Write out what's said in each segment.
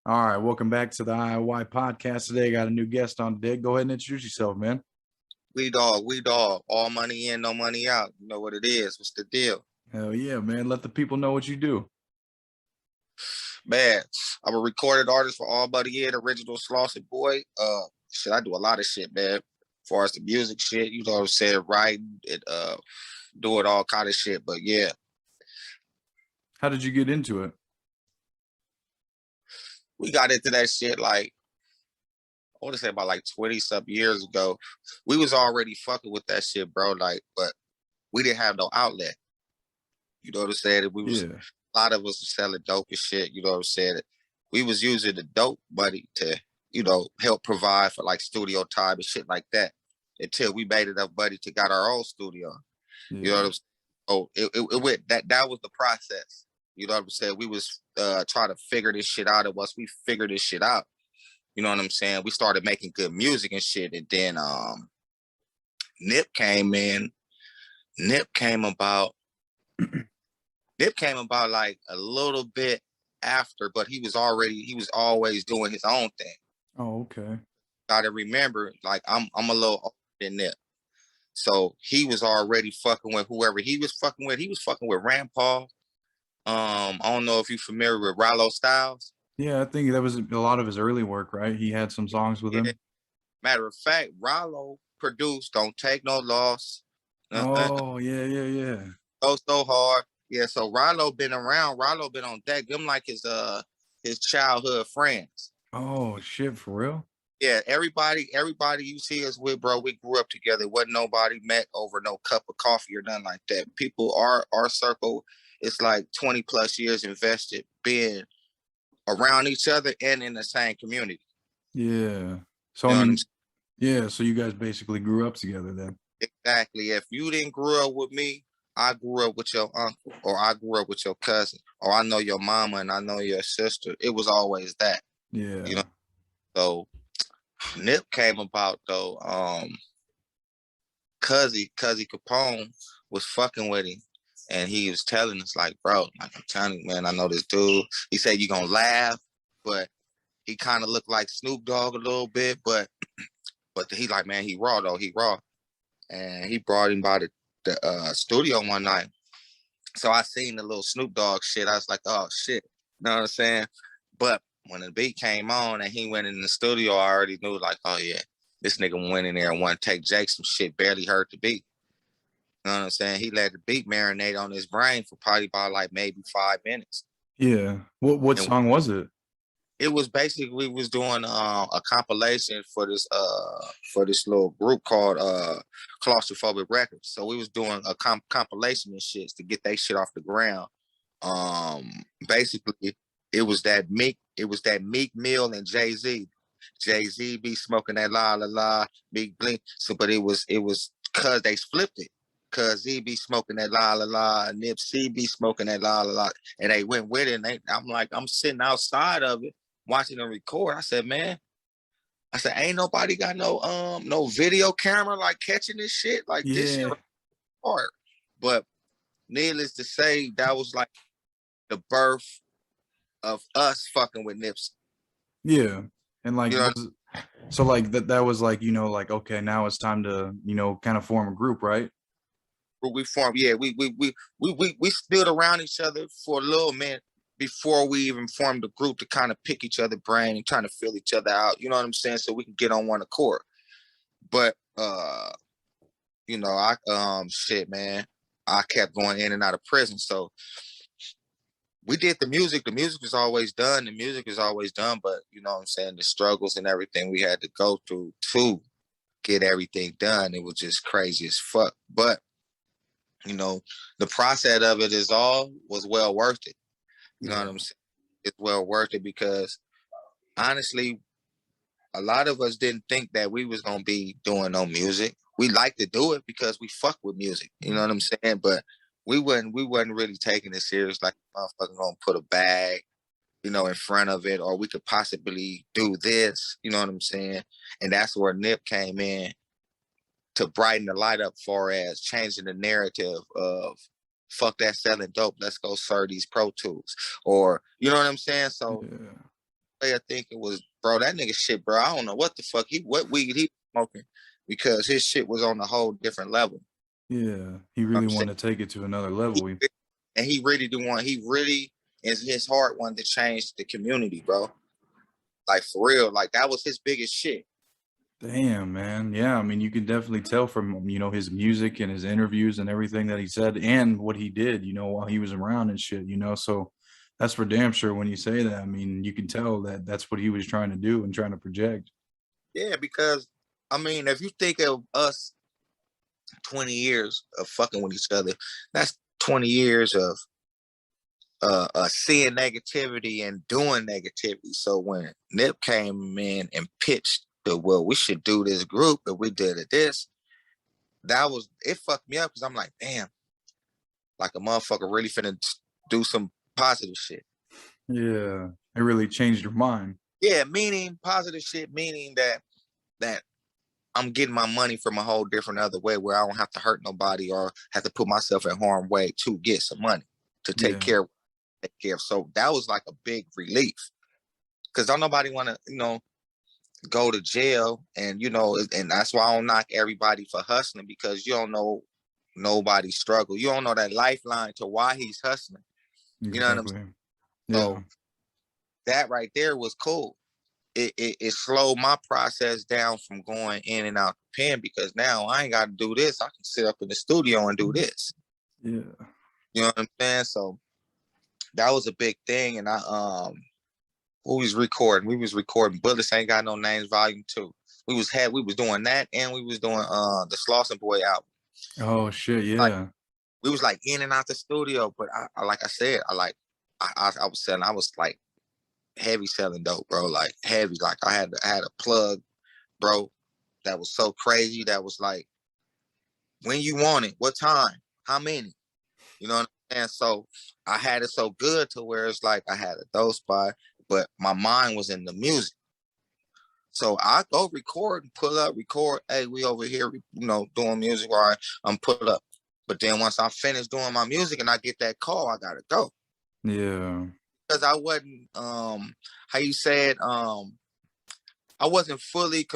All right, welcome back to the IOY podcast. Today, got a new guest on deck. Go ahead and introduce yourself, man. We dog. All money in, no money out. You know what it is. What's the deal? Hell yeah, man. Let the people know what you do. Man, I'm a recorded artist for All Buddy In, original Slauson Boy. Shit, I do a lot of shit, man. As far as the music shit, you know what I'm saying, writing and doing all kind of shit. But yeah, How did you get into it? we got into that shit like I want to say about like 20 some years ago. We was already fucking with that shit, bro. Like, but we didn't have no outlet. You know what I'm saying? We was Yeah. a lot of us was selling dope and shit. You know what I'm saying? We was using the dope money to, help provide for like studio time and shit like that until we made enough money to got our own studio. You know what Yeah. I'm saying? Oh, it went that was the process. You know what I'm saying? We was trying to figure this shit out, and once we figured this shit out, you know what I'm saying? We started making good music and shit, and then Nip came in. Nip came about. Nip came about like a little bit after, but he was always doing his own thing. Oh, okay. Gotta remember, like I'm a little older than Nip. So he was already fucking with whoever he was fucking with. He was fucking with Rand Paul. I don't know if you're familiar with Rollo Styles. Yeah, I think that was a lot of his early work, right? He had some songs with Yeah. him. Matter of fact, Rollo produced "Don't Take No Loss." Oh, yeah, yeah, yeah. So hard. Yeah, so Rollo been around. Rollo been on deck. Them like his childhood friends. Oh, shit, for real? Yeah, everybody you see us with, bro, we grew up together. Wasn't nobody met over no cup of coffee or nothing like that. People, our circle, it's like 20 plus years invested being around each other and in the same community. Yeah. So, You I know what I'm mean, yeah, so you guys basically grew up together then. saying? Exactly. If you didn't grow up with me, I grew up with your uncle, or I grew up with your cousin, or I know your mama and I know your sister. It was always that, you know. Yeah. So Nip came about though. Cuzzy Capone was fucking with him. And he was telling us, like, bro, like I'm telling you, man, I know this dude. He said you're gonna laugh, but he kind of looked like Snoop Dogg a little bit, but he like, man, he raw though, he raw. And he brought him by the studio one night. So I seen the little Snoop Dogg shit. I was like, oh shit. You know what I'm saying? But when the beat came on and he went in the studio, I already knew, like, oh yeah, this nigga went in there and want to take Jake some shit, barely heard the beat. You know what I'm saying? He let the beat marinate on his brain for probably about like maybe 5 minutes. Yeah. What And song was it? it was basically, we was doing a compilation for this little group called Claustrophobic Records. So we was doing a compilation and shit to get that shit off the ground. Basically it was that Meek Mill and Jay-Z. Jay-Z be smoking that la la la, Meek blink. So but it was cause they flipped it. Cause he be smoking that la la la, Nipsey be smoking that la la la, and they went with it. And I'm like, I'm sitting outside of it, watching them record. I said, man, I said, ain't nobody got no video camera like catching this shit. Like this shit Yeah. hard. But needless to say, that was like the birth of us fucking with Nipsey. Yeah. And like You know, was so like that was like, like okay, now it's time to, kind of form a group, right? we formed. Yeah, we stood around each other for a little minute before we even formed a group to kind of pick each other brain and trying to feel each other out. You know what I'm saying? So we can get on one accord. But I shit, man. I kept going in and out of prison, so we did the music. The music was always done. The music is always done, but you know what I'm saying? The struggles and everything we had to go through to get everything done, it was just crazy as fuck. But the process of it was well worth it. You know what Yeah. I'm saying? It's well worth it because honestly, a lot of us didn't think that we was gonna be doing no music. We like to do it because we fuck with music. You know what I'm saying? But we wasn't really taking it serious like motherfucker gonna put a bag, in front of it, or we could possibly do this, you know what I'm saying? And that's where Nip came in to brighten the light up far as changing the narrative of fuck that selling dope, let's go serve these Pro Tools. Or you know what I'm saying? So Yeah. way of thinking was, bro, that nigga shit, bro. I don't know what the fuck what weed he smoking because his shit was on a whole different level. Yeah, he You know what really I'm saying? wanted to take it to another level. And he really do want. He really is his heart wanted to change the community, bro. Like for real, like that was his biggest shit. Damn, man. Yeah, I mean, you can definitely tell from, his music and his interviews and everything that he said and what he did, while he was around and shit. So that's for damn sure when you say that. I mean, you can tell that that's what he was trying to do and trying to project. Yeah, because I mean, if you think of us 20 years of fucking with each other, that's 20 years of seeing negativity and doing negativity. So when Nip came in and pitched the, well, we should do this group, and we did it this, it fucked me up because I'm like, damn, like a motherfucker really finna do some positive shit. Yeah, it really changed your mind. Yeah, meaning positive shit, meaning that I'm getting my money from a whole different other way where I don't have to hurt nobody or have to put myself in harm's way to get some money to take Yeah, care of. So that was like a big relief because don't nobody want to, go to jail, and and that's why I don't knock everybody for hustling because you don't know nobody's struggle. You don't know that lifeline to why he's hustling. You know what I'm saying? exactly. Yeah. So that right there was cool. It slowed my process down from going in and out the pen because now I ain't got to do this. I can sit up in the studio and do this. Yeah. You know what I'm saying? So that was a big thing. And we was recording Bullets Ain't Got No Names Volume 2. We was doing that, and we was doing the Slauson Boy album. Oh shit, Like yeah. we was like in and out the studio, but I like I said, I was like heavy selling dope, bro. Like heavy. Like I had a plug, bro, that was so crazy. That was like, when you want it, what time, how many, you know what I'm saying? So I had it so good to where it's like I had a dope spot, but my mind was in the music. So I go record and pull up, record. Hey, we over here, doing music while I'm put up. But then once I finish doing my music and I get that call, I gotta go Yeah. because I wasn't, how you said, I wasn't fully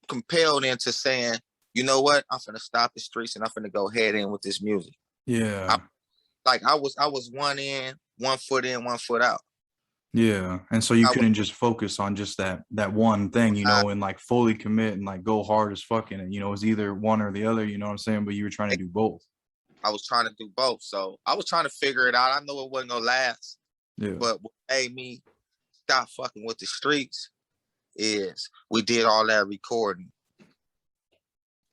compelled into saying, you know what, I'm finna stop the streets and I'm finna go head in with this music. I, Yeah. I was one foot in, one foot out. Yeah. And so you I was, couldn't just focus on just that one thing, and like fully commit and like go hard as fucking it. It's either one or the other, you know what I'm saying? But you were trying to do both. I was trying to do both. So I was trying to figure it out. I know it wasn't gonna last, Yeah. but what made me stop fucking with the streets is we did all that recording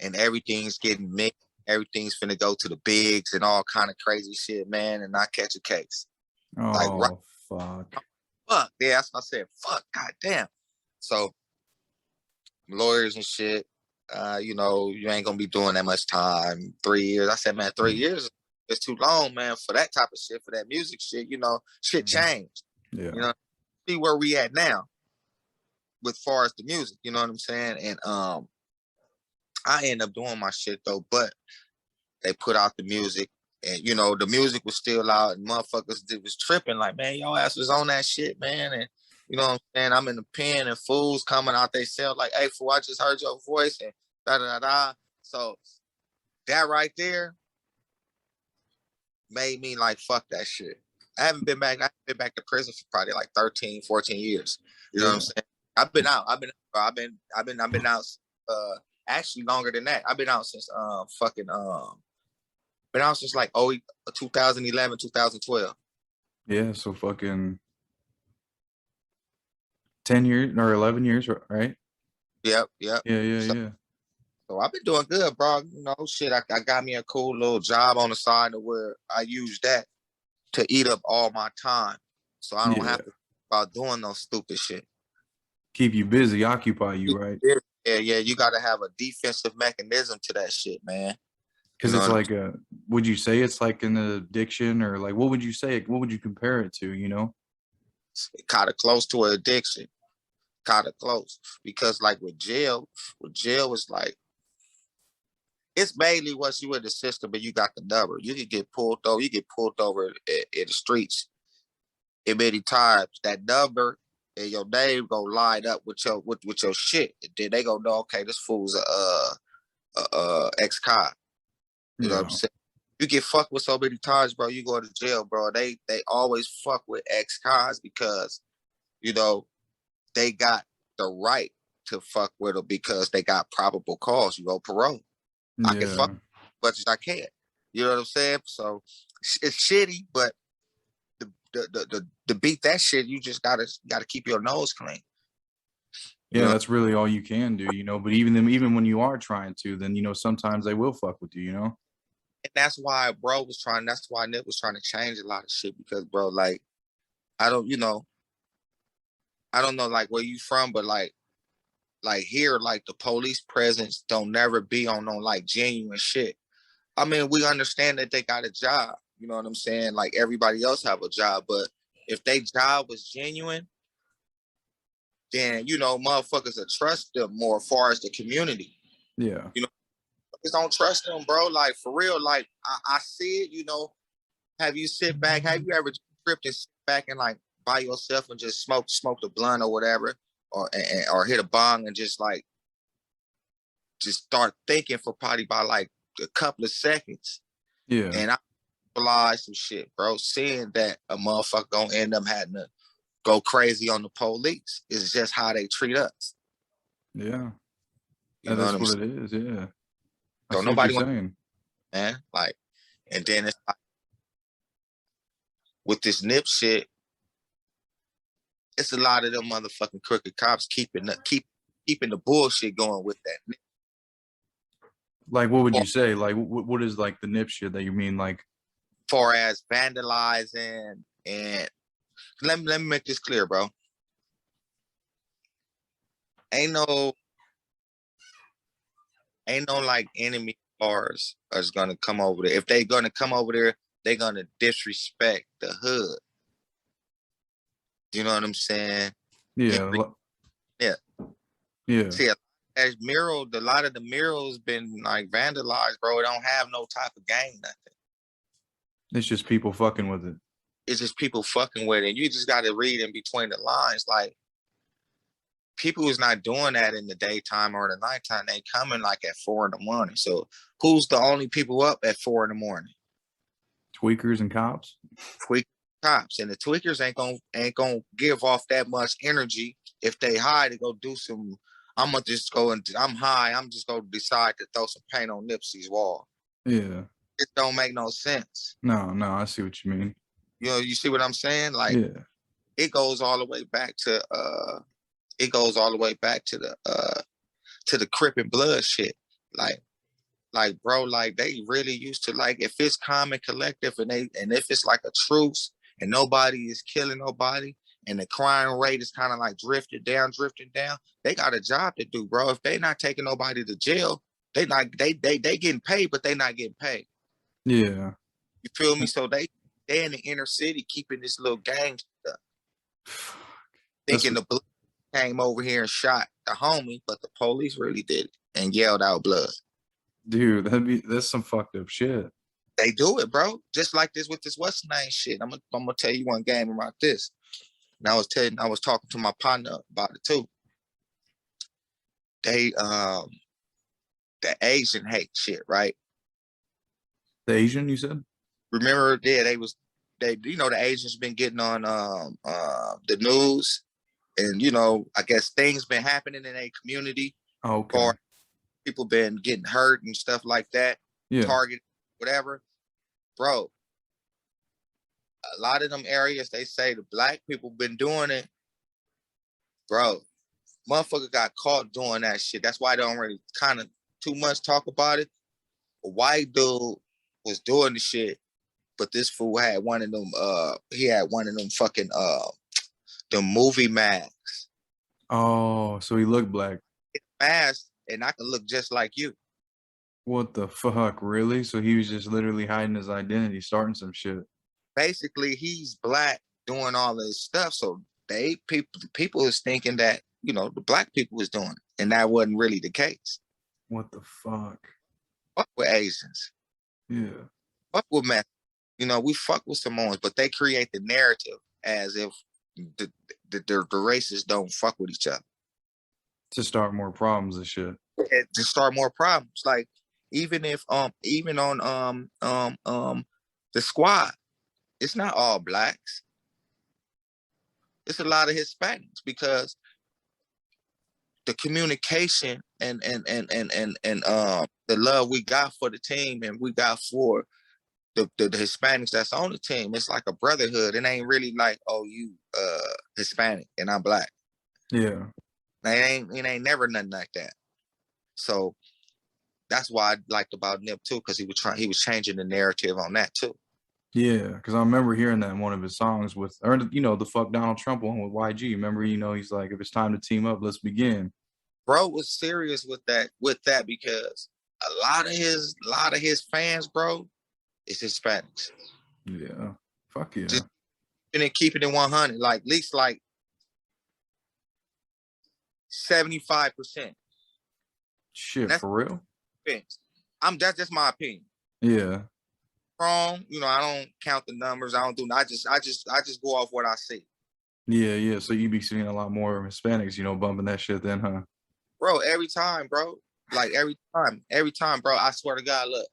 and everything's getting mixed. Everything's finna go to the bigs and all kind of crazy shit, man, and not catch a case. Like, right, Oh fuck. fuck. Yeah, that's what I said. Fuck, goddamn. So lawyers and shit, you ain't gonna be doing that much time. 3 years. I said, man, 3 years is too long, man, for that type of shit, for that music shit. Shit changed. Yeah. You know, see where we at now with far as the music, you know what I'm saying? And I end up doing my shit though, but they put out the music, and the music was still out, and motherfuckers was tripping like, man, your ass was on that shit, man. And you know what I'm saying? I'm in the pen and fools coming out they cell like, hey, fool, I just heard your voice and da da da da. So that right there made me like, fuck that shit. I haven't been back to prison for probably like 13, 14 years. You know what I'm Yeah. saying? I've been out. I've been out actually longer than that. I've been out since been out since like 2011, 2012. Yeah. So fucking 10 years or 11 years, right? Yep, yep. Yeah, yeah, So, yeah. so I've been doing good, bro. Shit, I got me a cool little job on the side where I use that to eat up all my time. So I don't Yeah. have to about doing no stupid shit. Keep you busy, occupy you, right? Yeah, yeah. You gotta have a defensive mechanism to that shit, man. You Because know it's what I'm like would you say it's like an addiction, or like what would you say? What would you compare it to? saying? Kind of close to an addiction. Kind of close. Because like with jail is like, it's mainly once you in the system and you got the number. You can get pulled over. You get pulled over in the streets in many times. That number and your name go line up with your shit. And then they go know, okay, this fool's a ex-cop. You know what I'm Yeah. saying? You get fucked with so many times, bro. You go to jail, bro. They always fuck with ex-cons because you know they got the right to fuck with them because they got probable cause. You go parole. I can fuck Yeah. as much as I can. You know what I'm saying? So it's shitty, but to beat that shit, you just gotta keep your nose clean. You Yeah, know, that's really all you can do, you know. But even when you are trying to, then you know sometimes they will fuck with you, you know. and that's why bro was trying. That's why Nip was trying to change a lot of shit because bro, like I don't, I don't know like where you from, but like here, like the police presence don't never be on no like genuine shit. I mean, we understand that they got a job. You know what I'm saying? Like everybody else have a job, but if they job was genuine, then motherfuckers will trust them more as far as the community. Yeah. You know, just don't trust them, bro. Like for real, like I see it. Have you sit back? Have you ever tripped and sit back and like by yourself and just smoke the blunt or whatever, or hit a bong and just start thinking for probably by like a couple of seconds, Yeah. and I realized some shit, bro. Seeing that a motherfucker gonna end up having to go crazy on the police is just how they treat us. Yeah. You know what That's I'm what saying? it is. Yeah. I So see what you're nobody wants, saying. man. Like, and then it's like, with this Nip shit, it's a lot of them motherfucking crooked cops keeping the bullshit going with that. Like, what would As you say? Like, what is like the nip shit that you mean? Like, far as vandalizing and let me make this clear, bro. Ain't no like enemy cars is gonna come over there. If they gonna come over there, they gonna disrespect the hood. You know what I'm saying? yeah, Yeah. yeah. See, a lot of the murals been like vandalized, bro. It don't have no type of gang, nothing. It's just people fucking with it. It's just people fucking with it. And you just got to read in between the lines. Like, people is not doing that in the daytime or the nighttime. They coming like at 4 in the morning. So who's the only people up at 4 in the morning? Tweakers and cops. Tweak cops. And the tweakers ain't gonna give off that much energy if they high to go do some. I'm gonna just go and I'm high. I'm just gonna decide to throw some paint on Nipsey's wall. Yeah. It don't make no sense. No, no, I see what you mean. You see what I'm saying? Like Yeah. it goes all the way back to the Crip and Blood shit. Like bro, like they really used to, like, if it's calm and collective and if it's like a truce and nobody is killing nobody and the crime rate is kind of like drifting down, they got a job to do, bro. If they not taking nobody to jail, they getting paid, but they not getting paid. Yeah. You feel me? So they in the inner city keeping this little gang stuff, That's thinking the blood came over here and shot the homie, but the police really did it and yelled out blood. dude, that's some fucked up shit. They do it, bro. Just like this with this what's name shit. I'm gonna tell you one game about this. And I was talking to my partner about it too. They the Asian hate shit, right? The Asian, you said? Remember, yeah, the Asians been getting on the news, and I guess things been happening in a community, Oh, okay. or people been getting hurt and stuff like that, Yeah. targeted, whatever. Bro, a lot of them areas they say the black people been doing it, bro. Motherfucker got caught doing that shit. That's why they don't really kind of too much talk about it. A white dude was doing the shit, but this fool had one of them. He had one of them fucking the movie masks. Oh, so he looked black. Mask, and I can look just like you. What the fuck, really? So he was just literally hiding his identity, starting some shit. Basically, he's black doing all this stuff. So people is thinking that the black people was doing it, and that wasn't really the case. What the fuck? Fuck with Asians. Yeah. Fuck with Mexicans. We fuck with Samoans, but they create the narrative as if the races don't fuck with each other. To start more problems and shit. And to start more problems. Like even if even on the squad, it's not all blacks. It's a lot of Hispanics because the communication and the love we got for the team and we got for the Hispanics that's on the team, it's like a brotherhood. It ain't really like, oh, you Hispanic and I'm black. Yeah. It ain't never nothing like that. So that's why I liked about Nip too, because he was changing the narrative on that too. Yeah, because I remember hearing that in one of his songs with, or the fuck Donald Trump one with YG. Remember, he's like, if it's time to team up, let's begin. Bro was serious with that because a lot of his fans, bro, is Hispanics. Yeah. Fuck yeah. Just keeping it 100, like at least like 75%. Shit, for real? That's just my opinion. Yeah. Wrong, I don't count the numbers. I don't do. I just go off what I see. Yeah. So you be seeing a lot more Hispanics, bumping that shit then, huh? Bro, every time, bro. Like every time, bro. I swear to God, look,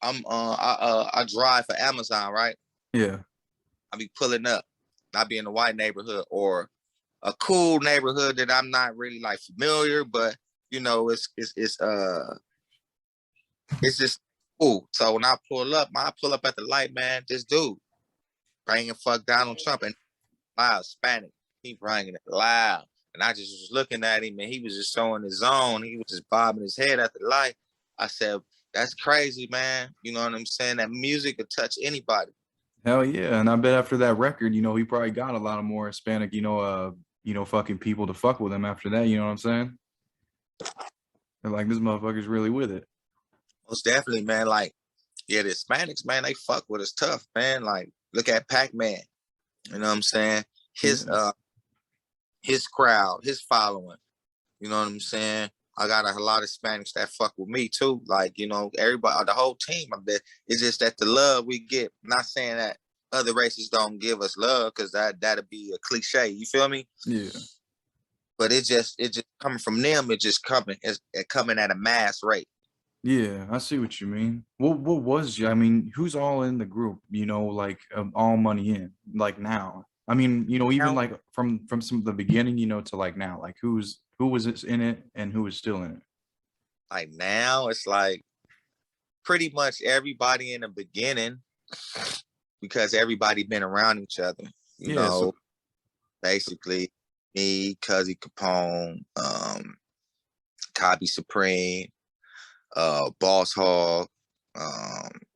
I drive for Amazon, right? Yeah. I be pulling up. I be in a white neighborhood or a cool neighborhood that I'm not really like familiar, but it's just cool. So when I pull up at the light, man, this dude bringing fuck Donald Trump and loud Hispanic. He bringing it loud. And I just was looking at him and he was just showing his own. He was just bobbing his head at the light. I said, that's crazy, man. You know what I'm saying? That music could touch anybody. Hell yeah. And I bet after that record, he probably got a lot of more Hispanic, fucking people to fuck with him after that. You know what I'm saying? They're like, this motherfucker's really with it. Most definitely, man. Like, yeah, the Hispanics, man, they fuck with us tough, man. Like, look at Pac-Man. You know what I'm saying? His crowd, his following. You know what I'm saying? I got a lot of Hispanics that fuck with me too. Like, everybody, the whole team. I bet it's just that the love we get. I'm not saying that other races don't give us love, because that'd be a cliche. You feel me? Yeah. But it just coming from them. It's coming at a mass rate. Yeah, I see what you mean. What who's all in the group, like all money in, like now? I mean, even Now, like from some of the beginning, to like now, like who was in it and who is still in it? like now, it's like pretty much everybody in the beginning, because everybody been around each other. Yeah, so Basically me, Cuzzy Capone, Cobby Supreme, Boss Hog,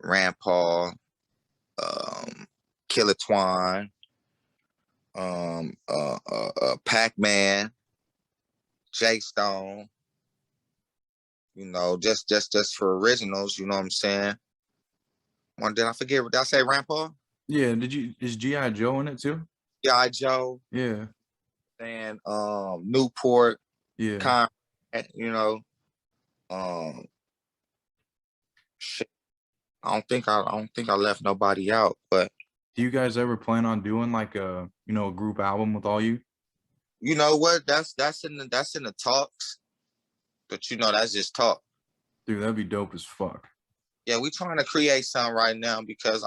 Rampal, Killer Twine, Pac-Man, J Stone, just for originals, you know what I'm saying? Did I forget? Did I say Rampal? yeah, is G.I. Joe in it too? G.I. Joe. Yeah. And Newport, Yeah. Con, um shit. I don't think I left nobody out, but Do you guys ever plan on doing like a group album with all you? you know what? That's in the talks, but that's just talk. Dude, that'd be dope as fuck. Yeah, we trying to create something right now because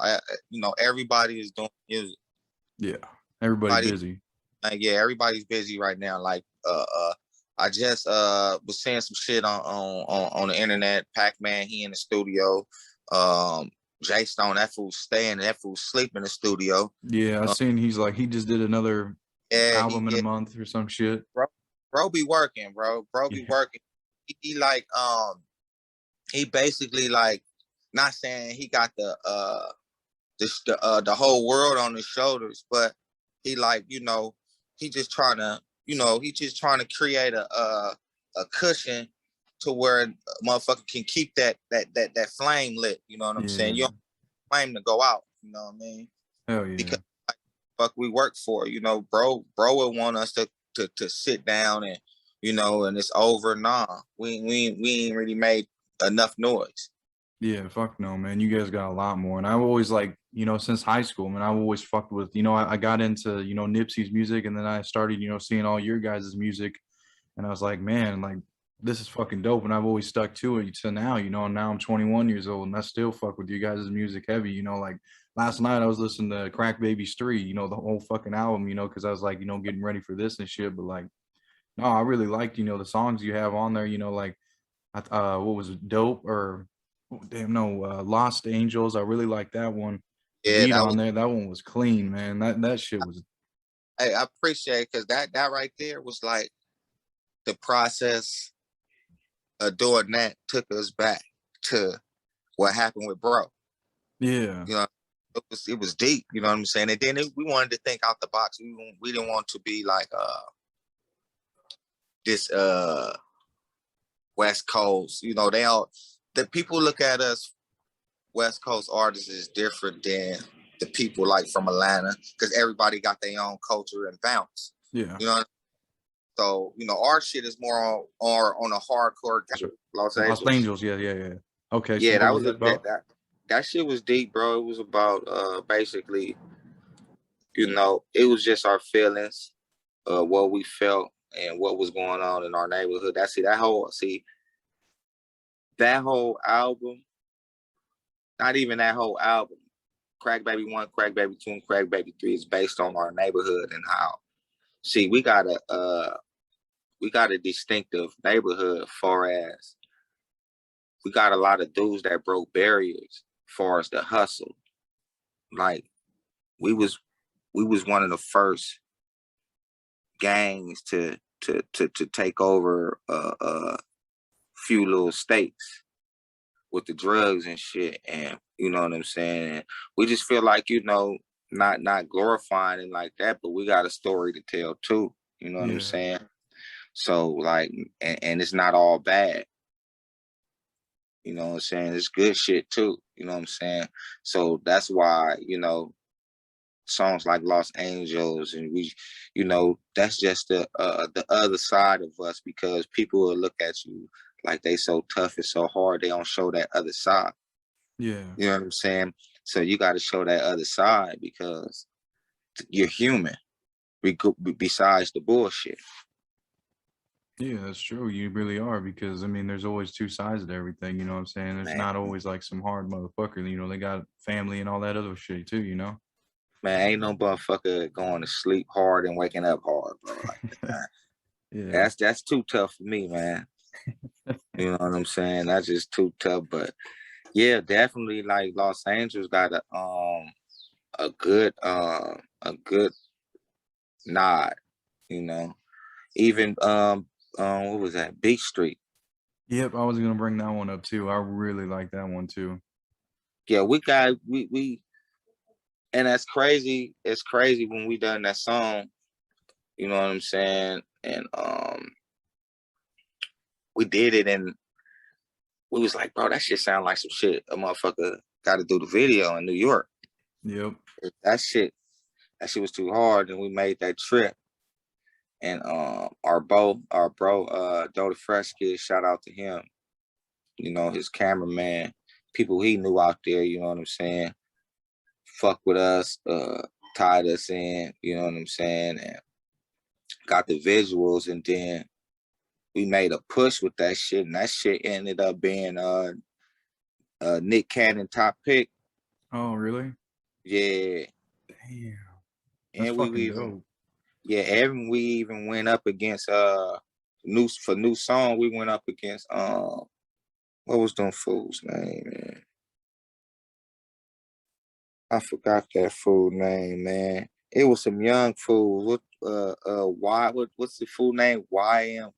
everybody is doing music. Yeah, everybody's busy. Yeah, everybody's busy right now. Like I just was saying some shit on the internet. Pac-Man, he in the studio. J Stone, that fool staying, that fool sleep in the studio. Yeah, I seen he just did another album in a month or some shit. Bro be working, bro. Be working. He like he basically like, not saying he got the whole world on his shoulders, but he like, he just trying to create a cushion to where a motherfucker can keep that flame lit. You know what I'm saying? You don't flame to go out. You know what I mean? Hell yeah. Because fuck we work for, bro would want us to sit down and and it's over. Nah, we ain't really made enough noise. Yeah, fuck no, man. You guys got a lot more. And I always like you know, since high school, man. I've always fucked with, you know, I got into, you know, Nipsey's music, and then I started, you know, seeing all your guys' music, and I was like, man, like this is fucking dope. And I've always stuck to it to now, you know, and now I'm 21 years old and I still fuck with you guys' music heavy, you know, like last night I was listening to Crack Babies 3, you know, the whole fucking album, you know, because I was like, you know, getting ready for this and shit. But like, no, I really liked, you know, the songs you have on there, you know, like what was it, Dope or oh, damn no, Lost Angels. I really like that one. The Yeah, beat that on was. there, that one was clean, man. That shit was Hey, I appreciate it because that right there was like the process of doing that took us back to what happened with bro. yeah. You know, it was deep. You know what I'm saying? And then we wanted to think out the box. We didn't want to be like this West Coast. You know, the people look at us West Coast artists is different than the people like from Atlanta because everybody got their own culture and bounce. Yeah. You know, so you know our shit is more on a hardcore Los Lost Angeles. Angels, yeah, yeah, yeah. Okay, so Yeah, what that was was it about? that shit was deep, bro. It was about basically, you know, it was just our feelings, what we felt and what was going on in our neighborhood. That whole album, not even that whole album. Crack Baby 1, Crack Baby 2, and Crack Baby 3 is based on our neighborhood and how we got a distinctive neighborhood far as we got a lot of dudes that broke barriers far as the hustle. Like we was one of the first gangs to take over a few little states with the drugs and shit, and you know what I'm saying. And we just feel like, you know, not glorifying it like that, but we got a story to tell too. You know what I'm Yeah. saying? So like, and it's not all bad. You know what I'm saying? It's good shit too. You know what I'm saying? So that's why, you know, songs like Los Angeles and you know, that's just the other side of us because people will look at you like they so tough and so hard, they don't show that other side. Yeah. You know what I'm saying? So you got to show that other side because you're human. Besides the bullshit. Yeah, that's true. You really are because I mean, there's always two sides to everything. You know what I'm saying? There's Man, not always like some hard motherfucker. You know, they got family and all that other shit too. You know? man, ain't no motherfucker going to sleep hard and waking up hard, bro. Like that. Yeah. That's too tough for me, man. You know what I'm saying? That's just too tough. But yeah, definitely like Los Angeles got a good nod, you know. Even what was that? Beach Street. Yep, I was gonna bring that one up too. I really like that one too. Yeah, we and that's crazy. It's crazy when we done that song, you know what I'm saying? And we did it and we was like, bro, that shit sound like some shit a motherfucker gotta do the video in New York. Yep. That shit was too hard and we made that trip. And our bro, Doe the Fresh Kid, shout out to him. You know, his cameraman, people he knew out there, you know what I'm saying? Fuck with us, tied us in, you know what I'm saying? And got the visuals, and then we made a push with that shit, and that shit ended up being Nick Cannon top pick. Oh, really? Yeah. Damn. That's And fucking dope. we even went up against new song, we went up against what was them fools name, man? I forgot that fool name, man. It was some young fool. What's the fool name? YM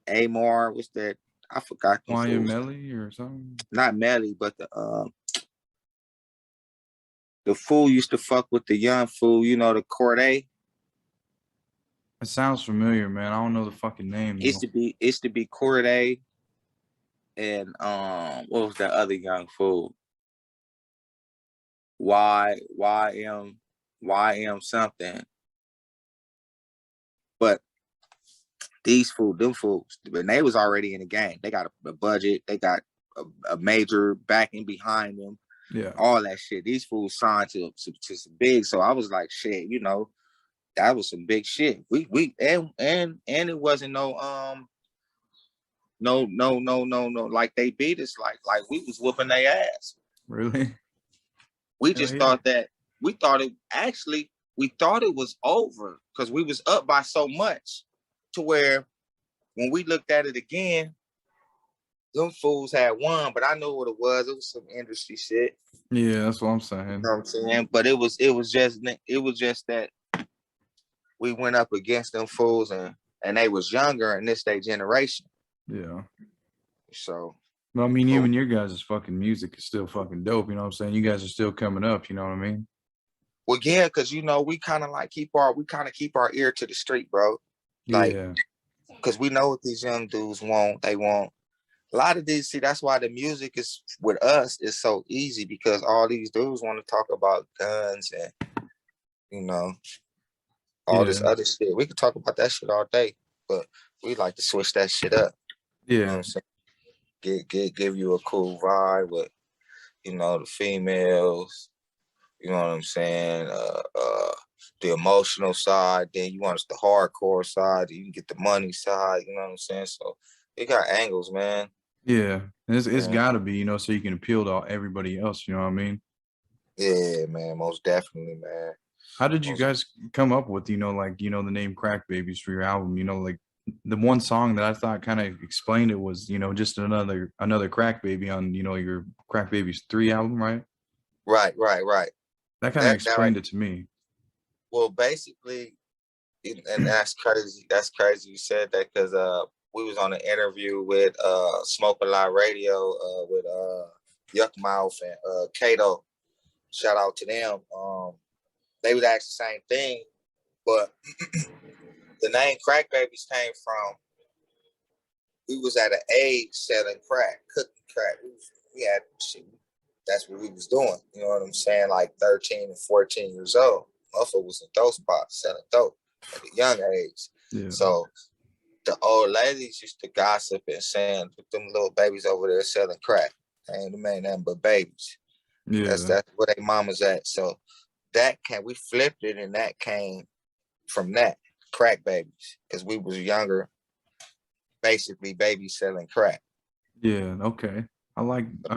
Amar. What's that? I forgot them Wyatt fools. Melly or something? Not Melly, but the fool used to fuck with the young fool, you know, the Corday. It sounds familiar, man. I don't know the fucking name though. It's to be Corday and what was that other young fool? YM something. But them fools, when they was already in the game, they got a budget, they got a major backing behind them. Yeah. all that shit. These fools signed to some big. So I was like, shit, you know, that was some big shit. We and it wasn't no, like they beat us like we was whooping their ass. Really? We Hell just yeah. thought that we thought it was over because we was up by so much to where when we looked at it again, them fools had won, but I knew what it was. It was some industry shit. Yeah, that's what I'm You saying. know what I'm saying? But it was just that we went up against them fools and they was younger in this day generation. Yeah. So But I mean, but, even your guys' fucking music is still fucking dope. You know what I'm saying? You guys are still coming up. You know what I mean? well, yeah, because you know we kind of keep our ear to the street, bro. Like, Yeah. because we know what these young dudes want. They want a lot of these. See, that's why the music is with us is so easy because all these dudes want to talk about guns and you know all this Yeah. other shit. We could talk about that shit all day, but we like to switch that shit up. You know what Yeah. I'm saying? Give you a cool vibe with you know the females. You know what I'm saying? The emotional side. Then you want us the hardcore side. You can get the money side. You know what I'm saying? So it got angles, man. Yeah. And it's Yeah, got to be, you know, so you can appeal to everybody else. You know what I mean? yeah, man. Most definitely, man. How did you Most, guys come up with, you know, like, you know, the name Crack Babies for your album? You know, like the one song that I thought kind of explained it was, you know, just another Crack Baby on, you know, your Crack Babies 3 album, right? right. That kind of That right. explained it to me. Well, basically, and that's crazy. That's crazy you said that because we was on an interview with Smoke a Lot Radio with Yuck Mouth and Kato. Shout out to them. They would ask the same thing, but the name Crack Babies came from we was at an age selling crack, cooking crack. We had shit. That's what we was doing. You know what I'm saying? Like 13 and 14 years old. Motherfucker was in dope spots selling dope at a young age. Yeah. So the old ladies used to gossip and saying, "Put them little babies over there selling crack. Ain't the man nothing but babies." Yeah. That's where they mamas at. So we flipped it and that came from that crack babies because we was younger, basically babies selling crack. Yeah. Okay. I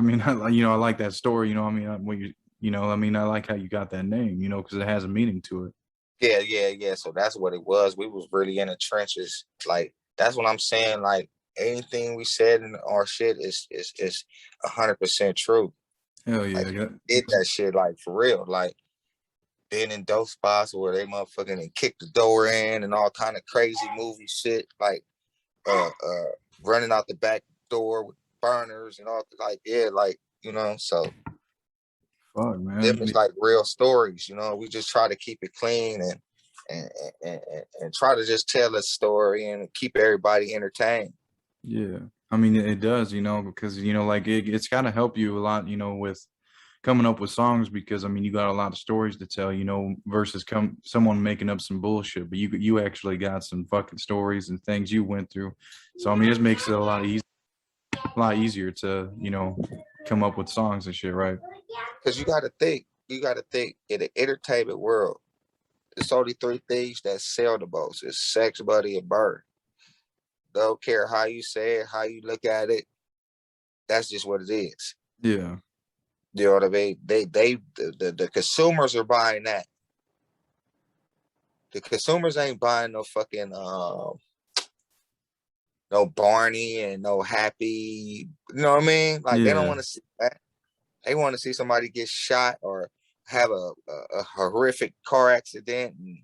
mean, you know, I like that story. You know, I mean, when you know, I mean, I like how you got that name, you know, because it has a meaning to it. Yeah. So that's what it was. We was really in the trenches. Like that's what I'm saying. Like anything we said in our shit is 100% true. Hell Like yeah. did that shit like for real. Like been in dope spots where they motherfucking and kick the door in and all kind of crazy movie shit. Like running out the back door with burners and all like yeah, like you know. So Fuck, them man. is like real stories. You know, we just try to keep it clean and and try to just tell a story and keep everybody entertained. Yeah. I mean, it does, you know, because, you know, like it's got to help you a lot, you know, with coming up with songs because, I mean, you got a lot of stories to tell, you know, versus someone making up some bullshit, but you actually got some fucking stories and things you went through. So, I mean, it makes it a lot easier to, you know, come up with songs and shit, right? Because you got to think in the entertainment world, it's only three things that sell the most: it's sex, money, and bird. Don't care how you say it, how you look at it. That's just what it is. Yeah. You know what I mean? The consumers are buying that. The consumers ain't buying no fucking no Barney and no Happy. You know what I mean? Like they don't Yeah. want to see that. They want to see somebody get shot or have a horrific car accident, and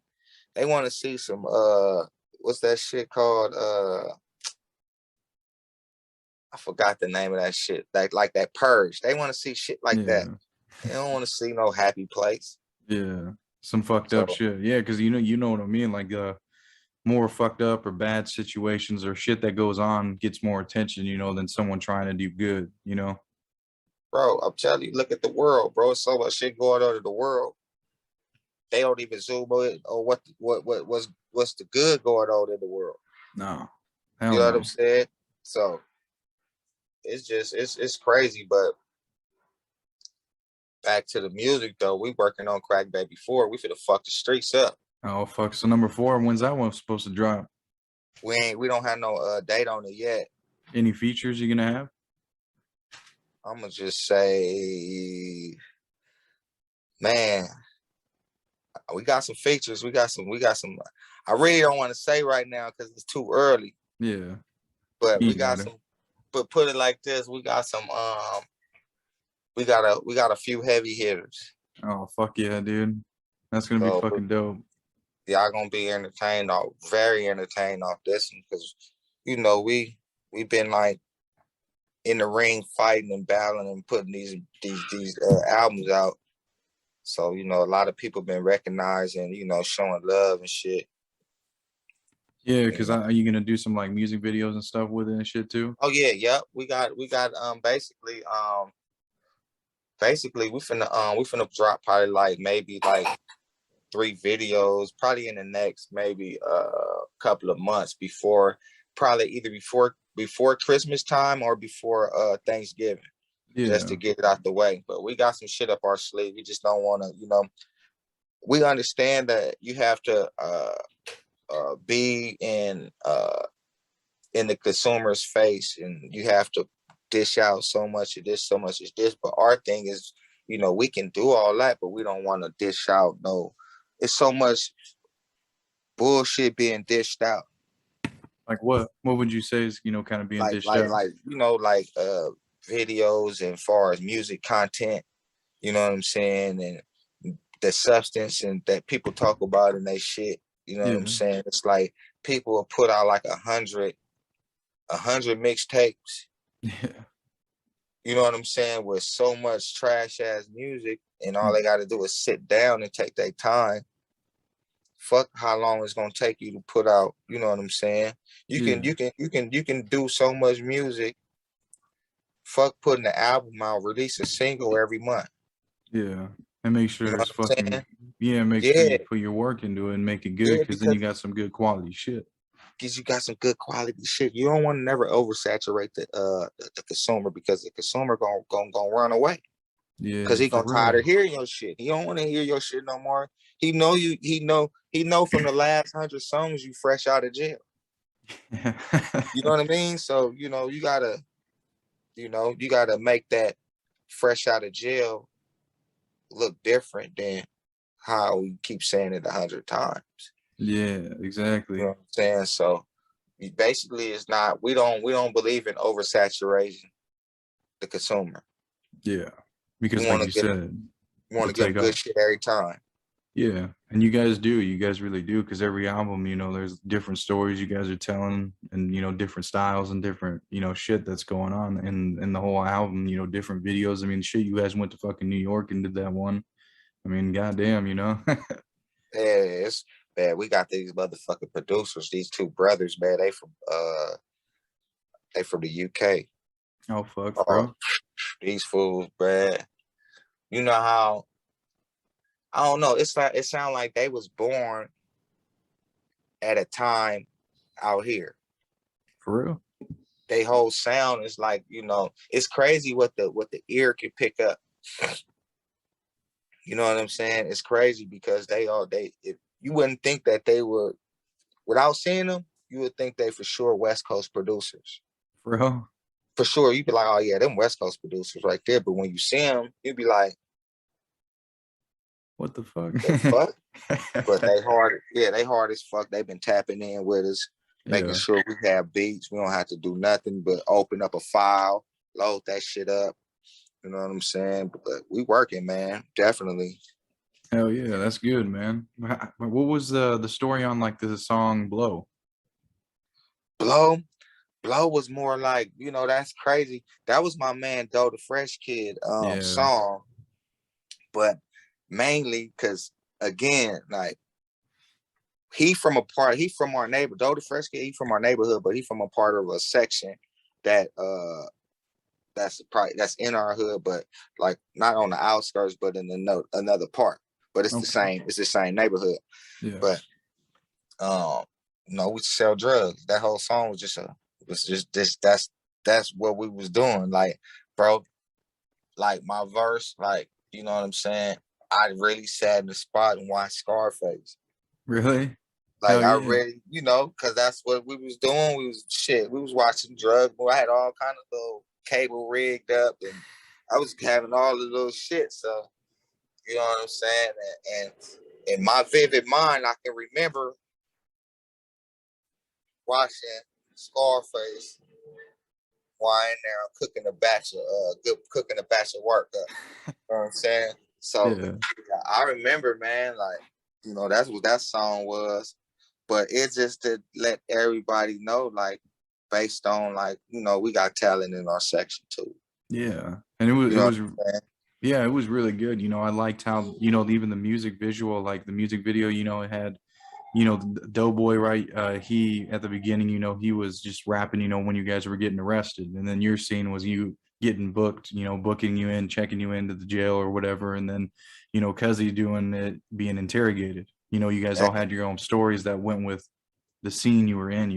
they want to see some what's that shit called? I forgot the name of that shit. Like that purge. They want to see shit like that. Yeah. They don't want to see no happy place. Yeah. Some fucked up So, shit. Yeah, because you know what I mean? Like more fucked up or bad situations or shit that goes on gets more attention, you know, than someone trying to do good, you know? bro, I'm telling you, look at the world, bro. So much shit going on in the world. They don't even zoom in on what's the good going on in the world. No. You Hell know what I'm no. saying? So it's just it's crazy, but back to the music though. We working on Crack Baby 4. We finna fuck the streets up. Oh fuck. So number 4, when's that one supposed to drop? We don't have no date on it yet. Any features you gonna have? I'm gonna just say, man, we got some features. We got some. I really don't want to say right now because it's too early. Yeah. But we You got got it. some. But put it like this: we got some. We got a few heavy hitters. Oh fuck yeah, dude. That's gonna be So fucking dope. y'all gonna be entertained off, very entertained off this one because we've been like in the ring fighting and battling and putting these albums out. So a lot of people been recognizing, showing love and shit. Yeah, You because know. are you gonna do some like music videos and stuff with it and shit too? Oh yeah, yep. We got basically we finna drop probably like maybe like 3 videos probably in the next maybe couple of months before probably either before Christmas time or before Thanksgiving, just Yeah. to get it out the way. But we got some shit up our sleeve. We just don't want to, we understand that you have to be in the consumer's face and you have to dish out so much of this, so much of this. But our thing is, we can do all that, but we don't want to dish out. No, it's so much bullshit being dished out. Like what? What would you say is, kind of being Like, dished like, out? like, videos and far as music content, you know what I'm saying? And the substance and that people talk about and they shit, you know what I'm Yeah. saying? It's like people will put out like 100 mixtapes, Yeah. you know what I'm saying, with so much trash ass music, and all they Mm. got to do is sit down and take their time. Fuck how long it's gonna take you to put out, you know what I'm saying? You can Yeah. you can do so much music. Fuck putting the album out, release a single every month. Yeah. And make You know sure it's what I'm fucking saying? yeah, make sure Yeah, you put your work into it and make it good yeah, because then because you got some good quality shit. you got some good quality shit. You don't want to never oversaturate the consumer because the consumer gonna run away. Cause Yeah, he for gonna tired real. of hearing your shit. He don't want to hear your shit no more. He know you. He know from the last 100 songs you fresh out of jail. You know what I mean? So you gotta make that fresh out of jail look different than how we keep saying it 100 times. Yeah, You know exactly. what I'm saying? So basically, it's not. We don't believe in oversaturating the consumer. Yeah. We Because like want to you get them. said, We want it'll to give them take good off. shit every time. Yeah, and you guys do. You guys really do because every album, there's different stories you guys are telling, and different styles and different, shit that's going on in the whole album. Different videos. I mean, shit, you guys went to fucking New York and did that one. I mean, goddamn. Yeah, it's bad. We got these motherfucking producers, these two brothers, man. They from the UK. Oh fuck, Oh, bro. these fools, man. You know how I don't know. It's like it sounds like they was born at a time out here. For real. They whole sound is like, it's crazy what the ear can pick up. You know what I'm saying? It's crazy because if you wouldn't think that they were, without seeing them, you would think they for sure West Coast producers. For real. For sure, you'd be like, oh yeah, them West Coast producers right there. But when you see them, you'd be like, What the fuck? the fuck? But they hard, yeah, they hard as fuck. They've been tapping in with us, making Yeah. sure we have beats. We don't have to do nothing but open up a file, load that shit up. You know what I'm saying? But we working, man. Definitely. Hell yeah, that's good, man. What was the story on like the song "Blow"? Blow, blow was more like, that's crazy. That was my man Doe the Fresh Kid Yeah. song, but mainly because again, like he from our neighbor, Doe the Fresh Kid, he from our neighborhood, but he from a part of a section that that's in our hood, but like not on the outskirts, but in another part. But it's the Okay. same. It's the same neighborhood. Yeah. But um, we sell drugs. That whole song was just this. That's what we was doing. Like, bro, like my verse, like You know what I'm saying? I really sat in the spot and watched Scarface. Really? Like Hell I yeah. really, cause that's what we was doing. We was watching drugs. I had all kind of little cable rigged up, and I was having all the little shit. So you know what I'm saying? And in my vivid mind, I can remember watching Scarface while in there cooking a batch of cooking a batch of work up. You know what I'm saying? So Yeah. I remember, man, like, that's what that song was. But it's just to let everybody know, like, based on like, we got talent in our section too. Yeah. And it was You it know what was I'm saying? yeah, it was really good. I liked how, even the music visual, like the music video, it had, Doughboy, right? He at the beginning, he was just rapping, when you guys were getting arrested, and then your scene was you getting booked, booking you in, checking you into the jail or whatever, and then, Cuzzy doing it, being interrogated. You guys all had your own stories that went with the scene you were in.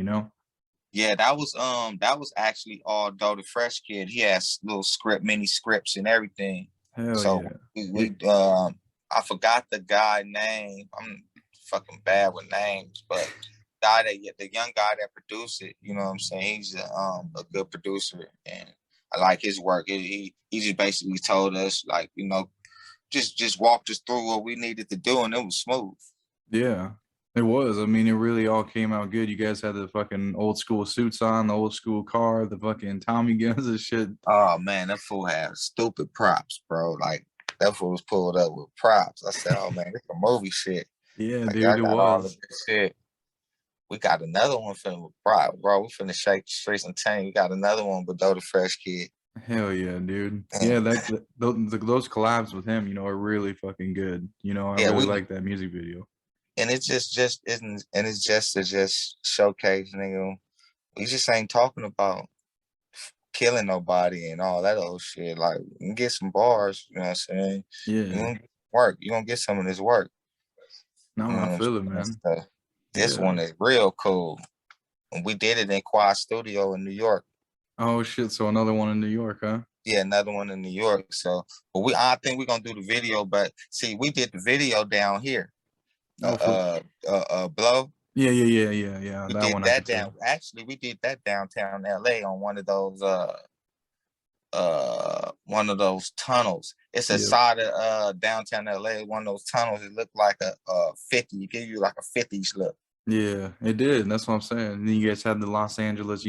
Yeah, that was actually all Doe the Fresh Kid. He has little mini scripts and everything. Hell So yeah. I forgot the guy name. I'm fucking bad with names, but the young guy that produced it, you know what I'm saying? He's a good producer, and I like his work. He just basically told us, like, just walked us through what we needed to do, and it was smooth. Yeah, it was. I mean, it really all came out good. You guys had the fucking old school suits on, the old school car, the fucking Tommy guns and shit. Oh man, that fool had stupid props, bro. Like that fool was pulled up with props. I said, "Oh man, this a movie shit." Yeah, Like I dude, it got all of was. this shit. We got another one finna prop, bro. We finna shake the streets and tang. We got another one, but though the Fresh Kid. Hell yeah, dude. Yeah, And those collabs with him, are really fucking good. I yeah, really we like that music video. and it's just isn't and it's just to just showcase, nigga. We just ain't talking about killing nobody and all that old shit. Like you can get some bars, you know what I'm saying? You Yeah. gonna get work. You gonna get some of this work. No, You know I what I'm feel it, saying? man. So this Yeah. one is real cool. And we did it in Quad Studio in New York. Oh shit. So another one in New York, huh? Yeah, another one in New York. So, but I think we're gonna do the video. But see, we did the video down here. Oh, for Blow. yeah, yeah, yeah, yeah, yeah. We That did one I that could down. tell. Actually, we did that downtown LA on one of those tunnels. It's a Yep. side of downtown LA. One of those tunnels. It looked like a 50. It give you like a 50s look. Yeah, it did. That's what I'm saying. And then you guys had the Los Angeles,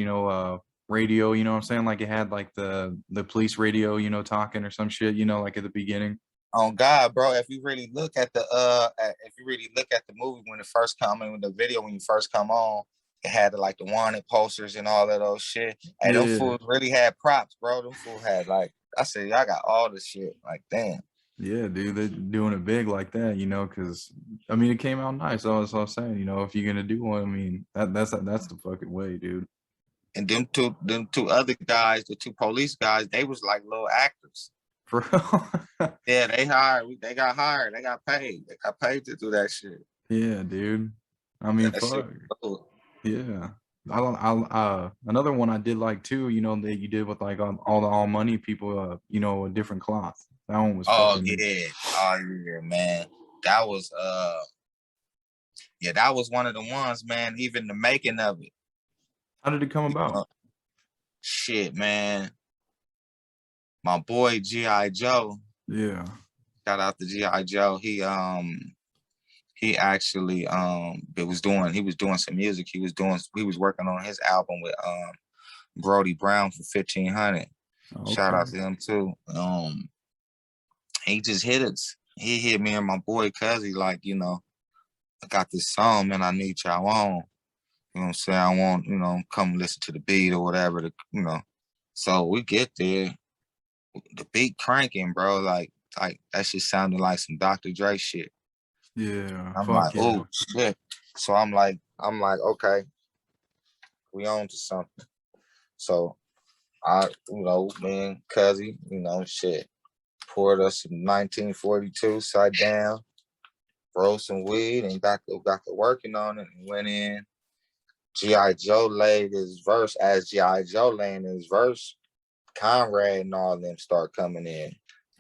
radio, what I'm saying? Like it had like the police radio, talking or some shit, like at the beginning. On God, bro, if you really look at if you really look at the movie when it first come in, the video when you first come on, it had like the wanted posters and all of those shit. And them Yeah. fools really had props, bro. Them fools had like I said, I got all this shit. Like, damn. Yeah, dude, they're doing it big like that, because I mean it came out nice. That's what I'm saying. If you're gonna do one, I mean that's the fucking way, dude. And them two other guys, the two police guys, they was like little actors. For real. Yeah, they got hired, they got paid. They got paid to do that shit. Yeah, dude. I Yeah, mean, that shit fuck. was cool. Yeah. Another one I did like too, that you did with like all the all money people, a different cloth. That one was Oh fucking. yeah. Oh yeah, man. That was yeah, that was one of the ones, man. Even the making of it. How did it come You about? know, shit, man. My boy G.I. Joe, Yeah. shout out to G.I. Joe. He actually he was doing some music. He was working on his album with Brody Brown for 1500. Shout out Okay. to him too. He just hit us. He hit me and my boy Cuzzy, like, I got this song, man, I need y'all on. You know what I'm saying? I want, come listen to the beat or whatever, So we get there, the beat cranking, bro. Like that shit sounded like some Dr. Dre shit. Yeah. I'm like, Fuck yeah. oh shit. So I'm like, okay, we on to something. So man, Cuzzy, shit. Poured us some 1942, sat down, rolled some weed, and got to working on it and went in. G.I. Joe laid his verse. As G.I. Joe laying his verse, Conrad and all of them start coming in.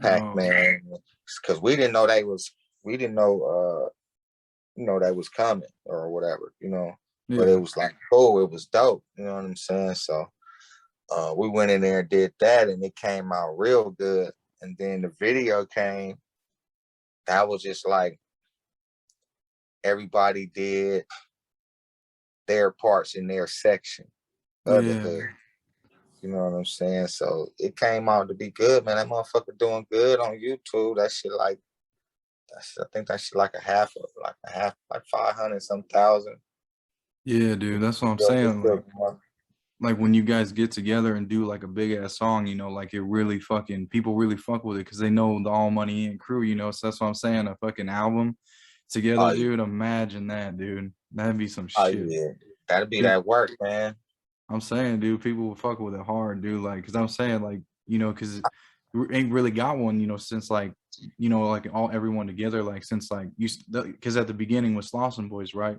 Oh, Pac-Man, because we didn't know we didn't know they was coming or whatever, but it Yeah. was like cool, it was dope, you know what I'm saying? So we went in there and did that, and it came out real good. And then the video came. That was just like everybody did their parts in their section of the Yeah. hood. You know what I'm saying? So it came out to be good, man. That motherfucker doing good on YouTube. That shit like I think that shit like a half, like 500 some thousand. Yeah, dude. That's what I'm saying. Like when you guys get together and do like a big ass song, like it really fucking people really fuck with it because they know the All Money In crew, so that's what I'm saying. A fucking album together, Oh yeah, dude. Imagine that, dude. That'd be some oh shit. yeah. That'd be Dude, that work, man. I'm saying, dude, people will fuck with it hard, dude. Like, cause I'm saying, like, cause we ain't really got one, since like, like all everyone together, like since like cause at the beginning was Slauson Boys, right?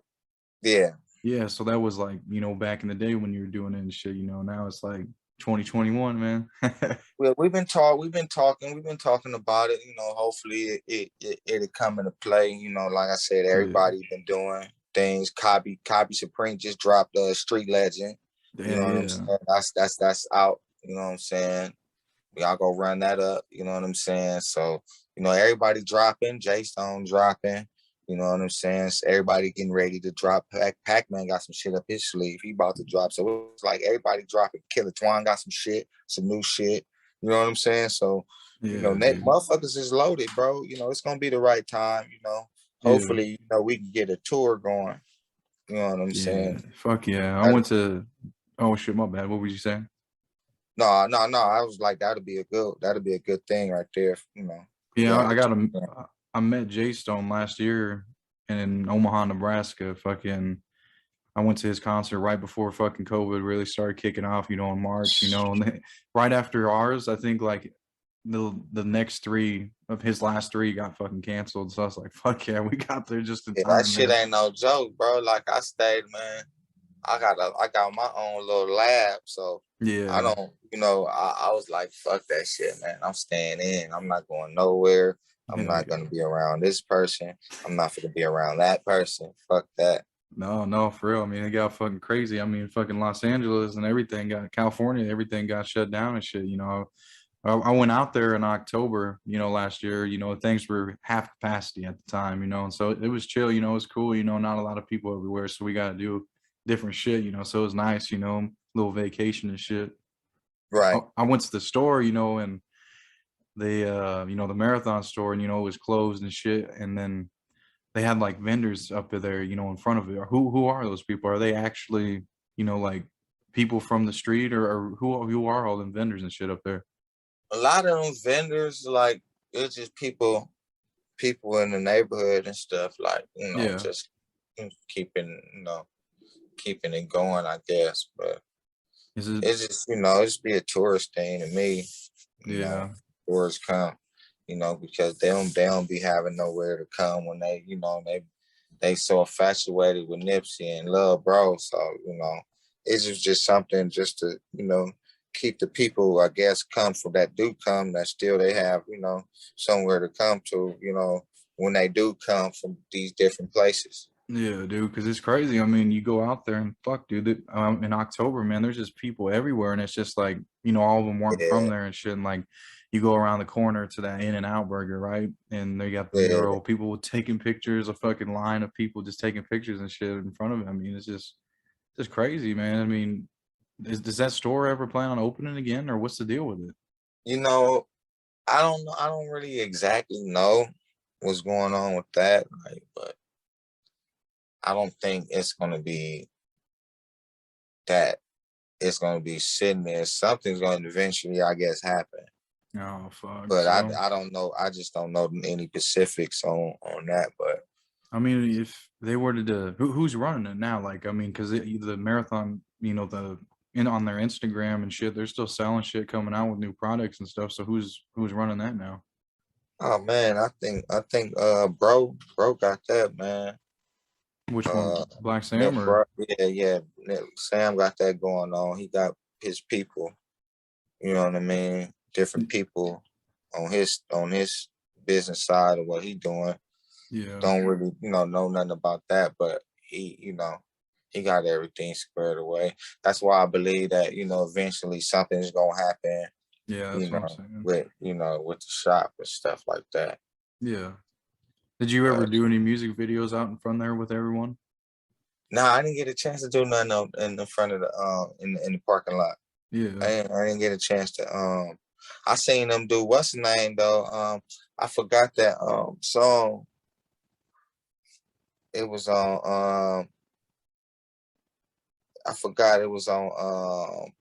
Yeah. Yeah, so that was like, back in the day when you were doing it and shit, now it's like 2021, man. Well, we've been talking about it. Hopefully it'll come into play. Like I said, Yeah, everybody been doing things. Copy Supreme just dropped Street Legend. You yeah, know what I'm yeah, saying? That's out. You know what I'm saying? Y'all go run that up. You know what I'm saying? So, everybody dropping, J Stone dropping. You know what I'm saying? So everybody getting ready to drop. Pac-Man got some shit up his sleeve. He about to drop. So it's like everybody dropping. Killer Twine got some shit, some new shit. You know what I'm saying? So, yeah, net dude. motherfuckers is loaded, bro. It's gonna be the right time. Yeah, Hopefully, we can get a tour going. You know what I'm yeah. saying? Fuck yeah. I went to oh shit, my bad. What were you saying? No, no, no. I was like, that'd be a good thing right there. Yeah, Y'all I get got to, him. I met Jay Stone last year in Omaha, Nebraska. Fucking, I went to his concert right before fucking COVID really started kicking off. In March. And right after ours, I think like the next three of his last three got fucking canceled. So I was like, fuck yeah, we got there just in yeah, that time, shit man. ain't no joke, bro. Like I stayed, man. I got my own little lab, so I Yeah, don't, I was like, fuck that shit, man. I'm staying in. I'm not going nowhere. I'm hell not yeah. gonna be around this person. I'm not gonna be around that person. Fuck that. No, no, for real. I mean, it got fucking crazy. I mean, fucking Los Angeles and everything got California, everything got shut down and shit. I went out there in October, last year. Things were half capacity at the time, and so it was chill. It was cool. Not a lot of people everywhere, so we got to do different shit. So it was nice. Little vacation and shit. I, Right. I went to the store, and the marathon store, and it was closed and shit. And then they had like vendors up there, in front of it. Or who are those people? Are they actually, like people from the street, or who are all them vendors and shit up there? A lot of them vendors, like it's just people in the neighborhood and stuff, like, Yeah. just keeping, keeping it going, I guess. But Is it? it's just, it's be a tourist thing to me, you know, Yeah. tourists come, because they don't be having nowhere to come when they so infatuated with Nipsey and love bro. So, it's just something just to, keep the people, I guess, come from that do come that still they have, somewhere to come to, when they do come from these different places. Yeah, dude, because it's crazy. I mean, you go out there and fuck, dude. In October, man, there's just people everywhere, and it's just like all of them weren't from Yeah, there and shit. And like, you go around the corner to that In and Out Burger, right? And they got the yeah. mural. People taking pictures, a fucking line of people just taking pictures and shit in front of it. I mean, it's just crazy, man. I mean, does that store ever plan on opening again, or what's the deal with it? You know, I don't know. I don't really exactly know what's going on with that, like, but I don't think it's gonna be that. It's gonna be sitting there. Something's gonna eventually, I guess, happen. Oh fuck. But So I don't know. I just don't know any specifics on that. But I mean, if they were to do, who's running it now? Like, I mean, because the marathon, on their Instagram and shit, they're still selling shit, coming out with new products and stuff. So who's running that now? oh man, I think bro got that, man. Which one, Uh, Black Sam Nip, or? yeah, yeah. Sam got that going on. He got his people. You know what I mean? Different people on his business side of what he doing. Yeah. Don't really, know nothing about that, but he got everything squared away. That's why I believe that, eventually something's gonna happen, Yeah, that's what I'm saying. with the shop and stuff like that. Yeah. Did you ever But do any music videos out in front there with everyone? nah, I didn't get a chance to do nothing in the front of the in the parking lot. Yeah. I didn't get a chance to I seen them do what's the name though. I forgot that song. It was on I forgot it was on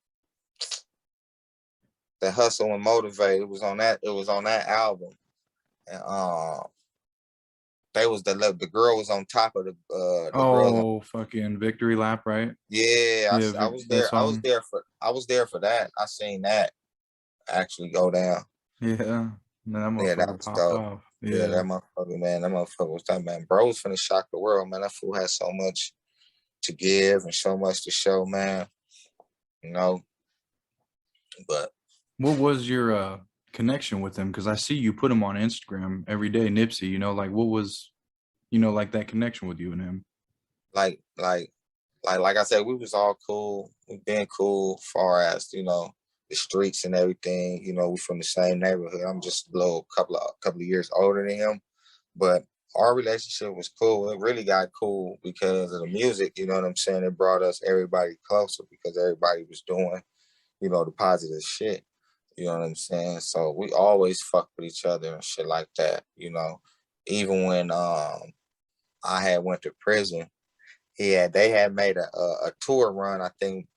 the Hustle and Motivate. It was on that album. And the girl was on top of the girl. Oh, fucking Victory Lap, right? Yeah, Yeah, I was that there. song. I was there for that. I seen that actually go down. Yeah. Man, that Yeah, that motherfucker was popped dope. off. Yeah, Yeah. that motherfucker, man. That motherfucker was that man. Bro was finna shock the world, man. That fool had so much to give and so much to show, man. You know, but What was your connection with him? Because I see you put him on Instagram every day, Nipsey, like what was, like that connection with you and him? like, like, like I said, we was all cool. We've been cool, far as the streets and everything. We from the same neighborhood. I'm just a couple of years older than him, but our relationship was cool. It really got cool because of the music. You know what I'm saying? It brought us everybody closer because everybody was doing the positive shit. You know what I'm saying? So we always fuck with each other and shit like that. Even when I had went to prison, they had made a tour run. I think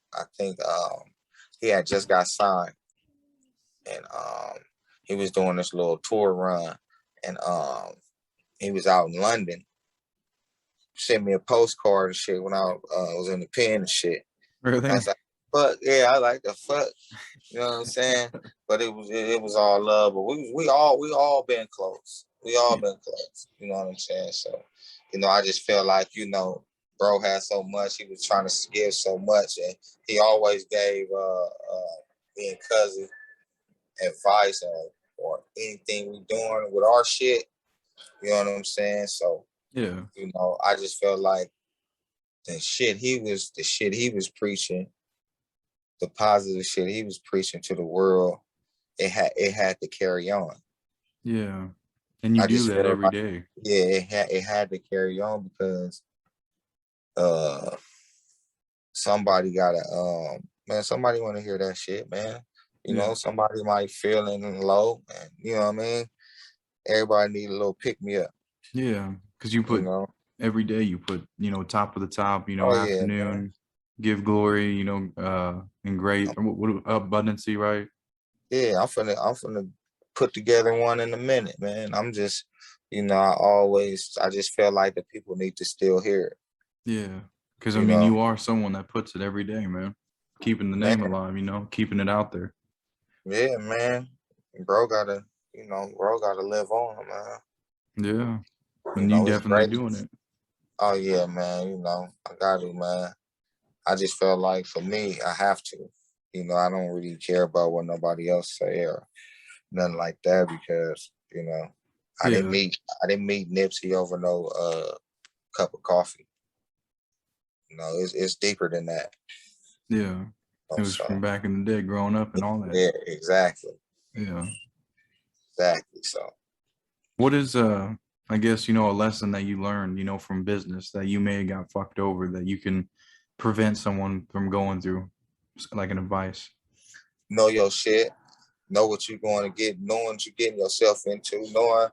he had just got signed, and he was doing this little tour run, and he was out in London. Sent me a postcard and shit when I was in the pen and shit. I Really? was like, fuck yeah, I like the fuck. You know what I'm saying? But it was all love. But we all been close. We all Yeah. been close. You know what I'm saying? So, I just feel like, bro had so much. He was trying to give so much, and he always gave me and cousin advice or anything we doing with our shit. You know what I'm saying? So, Yeah. I just felt like the shit he was preaching, the positive shit he was preaching to the world, it had to carry on. Yeah. And you I do just that feel every like, day. yeah, it had to carry on because uh somebody gotta man, somebody wanna hear that shit, man. Yeah. Somebody might feeling low, and you know what I mean? Everybody need a little pick me up, Yeah. Because you you put know. every day, you put, top of the top, Oh yeah, man. afternoon, give glory, and great abundancy, right? Yeah, I'm finna put together one in a minute, man. I'm just, I just feel like the people need to still hear it, Yeah. Because, I you mean, know. you are someone that puts it every day, man. Keeping the name Man, alive, keeping it out there. yeah, man. Bro gotta, bro gotta live on, man. Yeah. And you It's definitely great. doing it. Oh yeah, man. I got to, man. I just felt like for me, I have to. I don't really care about what nobody else say or nothing like that because I didn't Yeah. meet I didn't meet Nipsey over no cup of coffee. It's deeper than that. Yeah. It was from So back in the day, growing up and all that. yeah, exactly, Yeah. exactly. So What is I guess, a lesson that you learned, from business that you may have got fucked over that you can prevent someone from going through, like an advice? know your shit, know what you're going to get, knowing what you're getting yourself into, knowing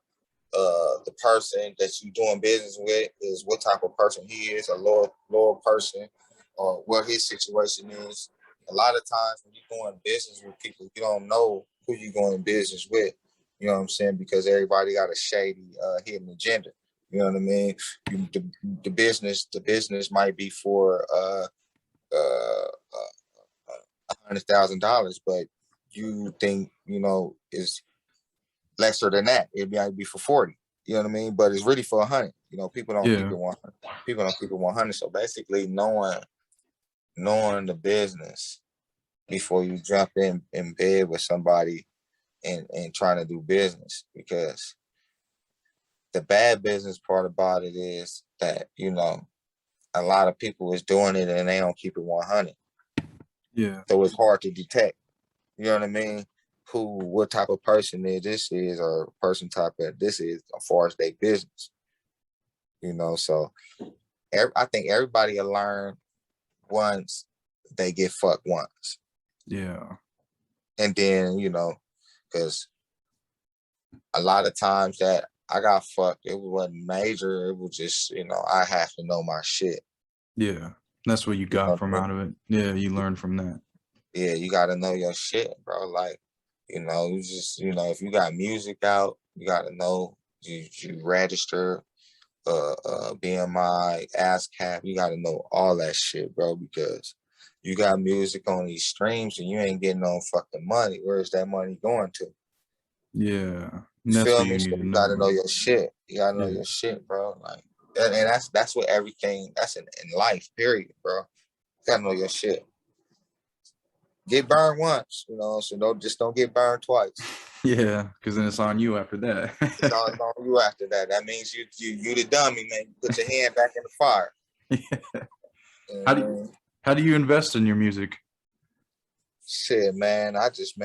the person that you're doing business with is what type of person he is, a loyal person, or what his situation is. A lot of times when you're doing business with people, you don't know who you're going business with. You know what I'm saying? Because everybody got a shady hidden agenda. You know what I mean? The business might be for $100,000, but you think is lesser than that. It might be for 40. You know what I mean? But it's really for 100. People don't keep Yeah. it 100. People don't keep it 100. So basically, knowing the business before you jump in bed with somebody and trying to do business, because the bad business part about it is that, you know, a lot of people is doing it and they don't keep it 100. Yeah. So it's hard to detect, you know what I mean? What type of person this is, or person type of this is, as far as their business, you know. So I think everybody will learn once they get fucked once. Yeah. And then, you know, because a lot of times that I got fucked, it wasn't major. It was just, you know, I have to know my shit. Yeah. That's what you You got know from what I out mean? of it. Yeah, you learn from that. Yeah, you got to know your shit, bro. Like, you know, you just, you know, if you got music out, you got to know you register, BMI, ASCAP. You got to know all that shit, bro, because you got music on these streams and you ain't getting no fucking money. Where's that money going to? Yeah. You And that's feel what me? you So need to you got know, to know bro. your shit. You got to know Yeah. your shit, bro. Like, and that's what everything. That's in life, period, bro. You got to know your shit. Get burned once, you know. So don't get burned twice. Yeah, because then it's on you after It's that. on you after that. That means you the dummy, man. You put your hand back in the fire. Yeah. How do And how do you invest in your music? shit, man. I just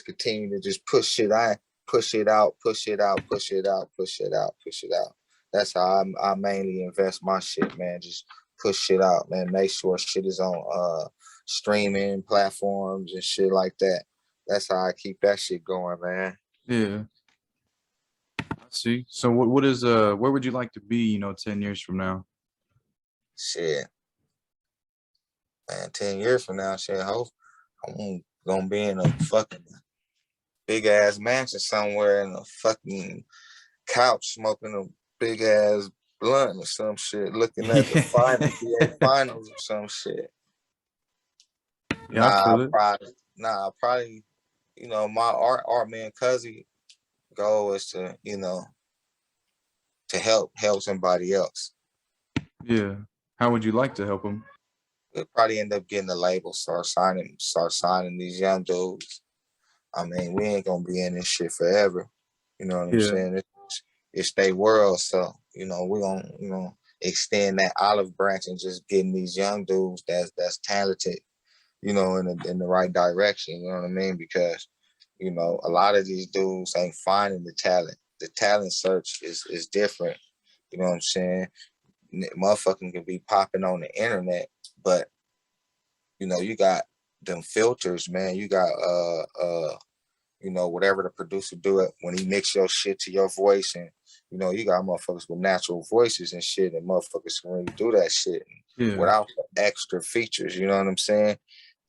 continue to just push shit. I push it out, push it out, push it out, push it out, push it out. That's how I mainly invest my shit, man. Just push shit out, man. Make sure shit is on streaming platforms and shit like that. That's how I keep that shit going, man. Yeah. I see. So what is where would you like to be, 10 years from now? Shit, man. 10 years from now, shit, hope I'm gonna be in a fucking big ass mansion somewhere in a fucking couch smoking a big ass blunt or some shit, looking at the final NBA finals or some shit. Yeah, I feel it. Probably, you know, my art man cousin goal is to, you know, to help somebody else. Yeah. How would you like to help them? We'll probably end up getting a label, start signing these young dudes. I mean, we ain't gonna be in this shit forever. You know what I'm Yeah. saying? It's their world, so you know we're gonna extend that olive branch and just getting these young dudes that's talented, you know, in the right direction. You know what I mean? Because you know a lot of these dudes ain't finding the talent. The talent search is different. You know what I'm saying? Motherfucking can be popping on the internet, but you know you got them filters, man. You got you know, whatever the producer do it when he mix your shit to your voice, and you know, you got motherfuckers with natural voices and shit, and motherfuckers can really do that shit Yeah. without the extra features. You know what I'm saying?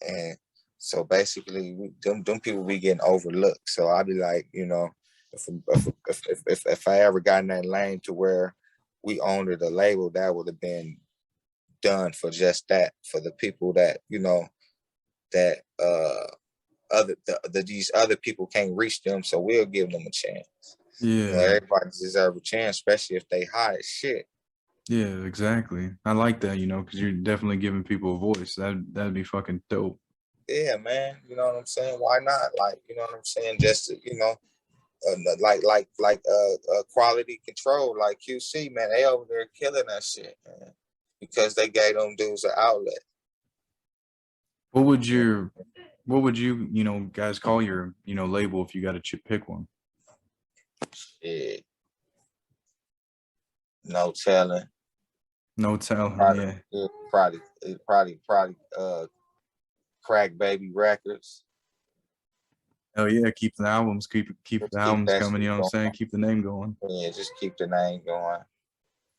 And so basically, them people be getting overlooked. So I'd be like, you know, if I ever got in that lane to where we owned the label, that would have been done for just that, for the people that you know that these other people can't reach them, so we'll give them a chance. You know, Yeah. everybody deserves a chance, especially if they hot as shit. Yeah, exactly. I like that, because you're definitely giving people a voice. That'd be fucking dope. Yeah, man. You know what I'm saying? Why not? Like, you know what I'm saying? Just to, you know, quality control, like QC, man. They over there killing that shit, man, because they gave them dudes an outlet. What would You your what would you, guys call your, label if you got to pick one? shit, no telling. No telling, Probably, yeah. probably, Crack Baby Records. Oh yeah, keep the albums, keep the Just keep albums that coming, shit what I'm going. saying? Keep the name going. Yeah, just keep the name going.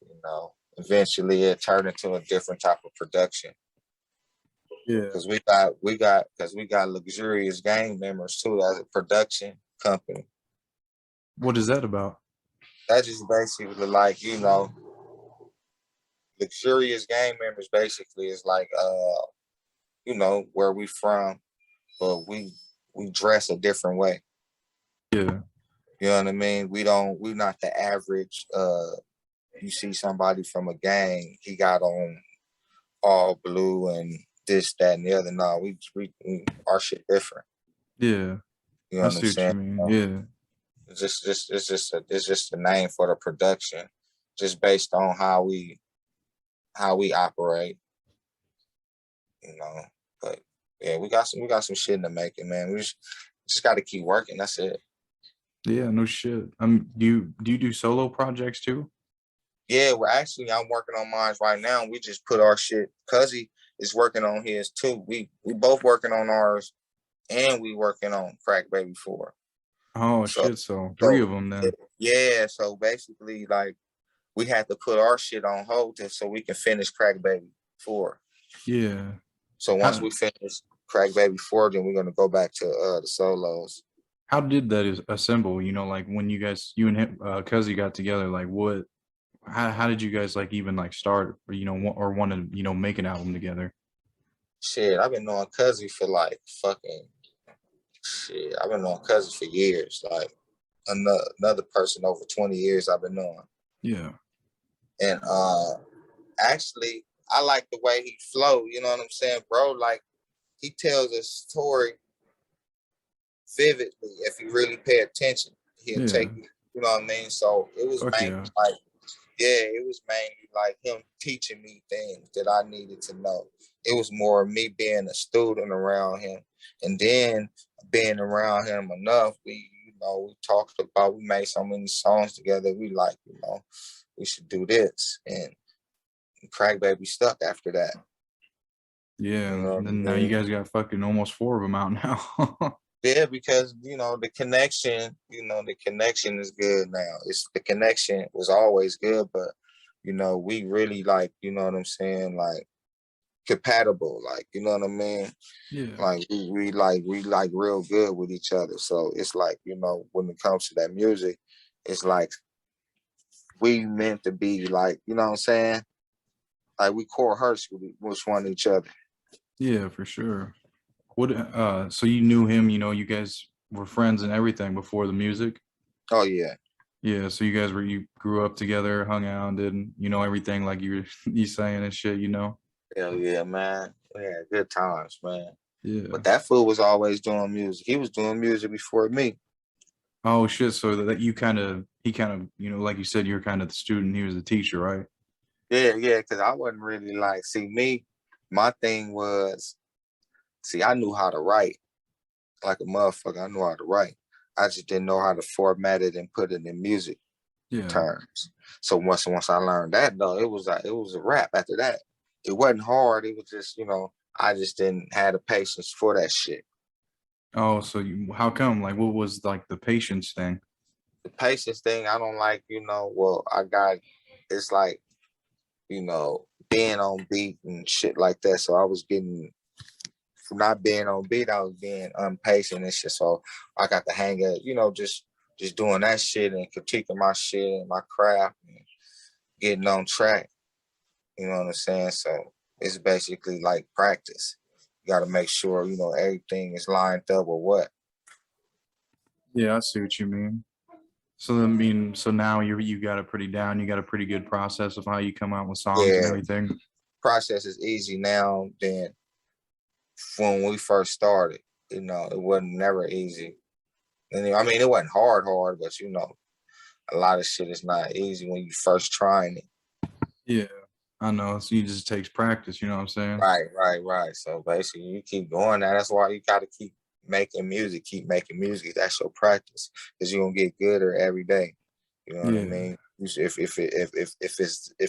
You know, eventually it turned into a different type of production. Yeah. Because we got luxurious gang members too as a production company. What is that about? That just basically like, you know, luxurious gang members basically is like you know, where we from, but we dress a different way. Yeah. You know what I mean? We're not the average you see somebody from a gang, he got on all blue and this, that, and the other. No, we our shit different. Yeah. You know I what I'm see what saying? you mean. Yeah. It's just a name for the production, just based on how we operate, you know. But yeah, we got some shit in the making, man. Just got to keep working. That's it. Yeah, no shit. Do you do solo projects too? Yeah, we're actually I'm working on mine right now. We just put our shit. Cuzzy is working on his too. We both working on ours, and we working on Crack Baby 4. Oh So shit, so three so of them then. yeah. So basically, like we had to put our shit on hold so we can finish Crack Baby 4. Yeah. So once How we finish Crack Baby 4, then we're gonna go back to the solos. how did that assemble? You know, like when you guys, you and him, Cuzzy got together, like what, how did you guys like even like start, or, you know, or want to, you know, make an album together? Shit, I've been knowing Cuzzy for like fucking shit. I've been knowing Cuzzy for years. Like another person over 20 years I've been knowing. Yeah. And actually I like the way he flow, you know what I'm saying, bro? Like he tells a story vividly. If you really pay attention, he'll Yeah. take you, you know what I mean? So it was Fuck mainly yeah. like, yeah, it was mainly like him teaching me things that I needed to know. It was more of me being a student around him, and then being around him enough, we talked about, we made so many songs together. We like, we should do this, and Crack Baby stuck after that. You Yeah. know And what I then now you mean? guys got fucking almost four of them out now. Yeah, because the connection is good now. It's the connection was always good, but we really like, you know what I'm saying, like compatible, like you know what I mean. Yeah. Like we like real good with each other. So it's like, when it comes to that music, it's like we meant to be like, you know what I'm saying? Like we core hearts with one each other. Yeah, for sure. What so you knew him, you know, you guys were friends and everything before the music? Oh yeah. Yeah, so you guys were, you grew up together, hung out, did, you know, everything like you saying and shit, you know? Hell yeah, man. Yeah, good times, man. But Yeah. that fool was always doing music. He was doing music before me. Oh shit, so that you kind of, he kind of, you know, like you said, you're kind of the student, he was the teacher, right? Yeah, yeah, because I wasn't really like, see, me, my thing was, see, I knew how to write like a motherfucker. I knew how to write. I just didn't know how to format it and put it in music Yeah. terms. So once I learned that, though, it was a wrap after that. It wasn't hard. It was just, I just didn't have the patience for that shit. Oh, so how come? Like, what was like the patience thing? The patience thing, I don't like, well, it's like, being on beat and shit like that. So I was getting, from not being on beat, I was being impatient and shit. So I got the hang of, just doing that shit and critiquing my shit and my craft and getting on track. You know what I'm saying? So it's basically like practice. You got to make sure, everything is lined up or what. Yeah, I see what you mean. So I mean, so now you got it pretty down. You got a pretty good process of how you come out with songs and Yeah, everything. process is easy now than when we first started. It wasn't never easy. And I mean, it wasn't hard, but a lot of shit is not easy when you first trying it. Yeah, I know. So it just takes practice. You know what I'm saying? Right. So basically, you keep doing that. That's why you got to keep making music. Keep making music. That's your practice, because you're gonna get gooder every day. You know what I Yeah, mean? If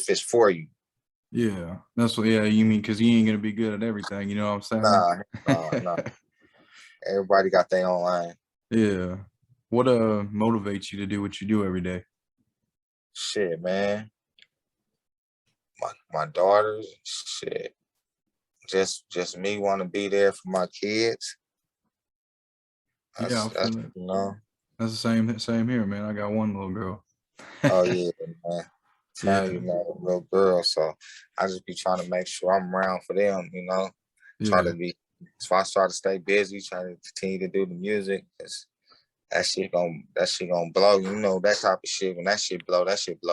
it's for you. yeah. That's what. Yeah, you mean because you ain't gonna be good at everything. You know what I'm Nah. saying? Everybody got their own line. Yeah. What motivates you to do what you do every day? Shit, man. My daughters, shit. Just me want to be there for my kids. Yeah, I That's feel it. you know. That's the same here, man. I got one little girl. Oh yeah, man. Telling Yeah, you, man, little girl. So I just be trying to make sure I'm around for them. Try yeah, to be. So I try to stay busy, trying to continue to do the music. 'Cause that shit gonna blow. That type of shit. When that shit blow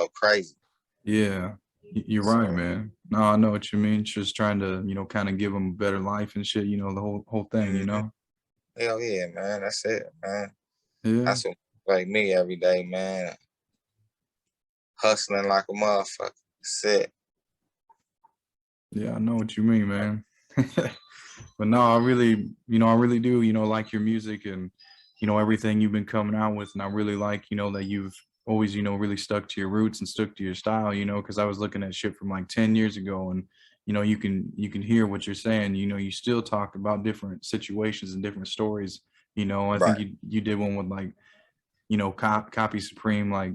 crazy. yeah. You're right, So man. No, I know what you mean. Just trying to, you know, kind of give them a better life and shit. You know, the whole thing. You mhm. know. Hell yeah, man. That's it, man. Yeah. That's what. like me every day, man. Hustling like a motherfucker. That's it. Yeah, I know what you mean, man. But no, I really, I really do, like your music and, everything you've been coming out with. And I really like, that you've always, really stuck to your roots and stuck to your style, because I was looking at shit from like 10 years ago and, you can hear what you're saying. You still talk about different situations and different stories. I think Right. you did one with like, copy supreme, like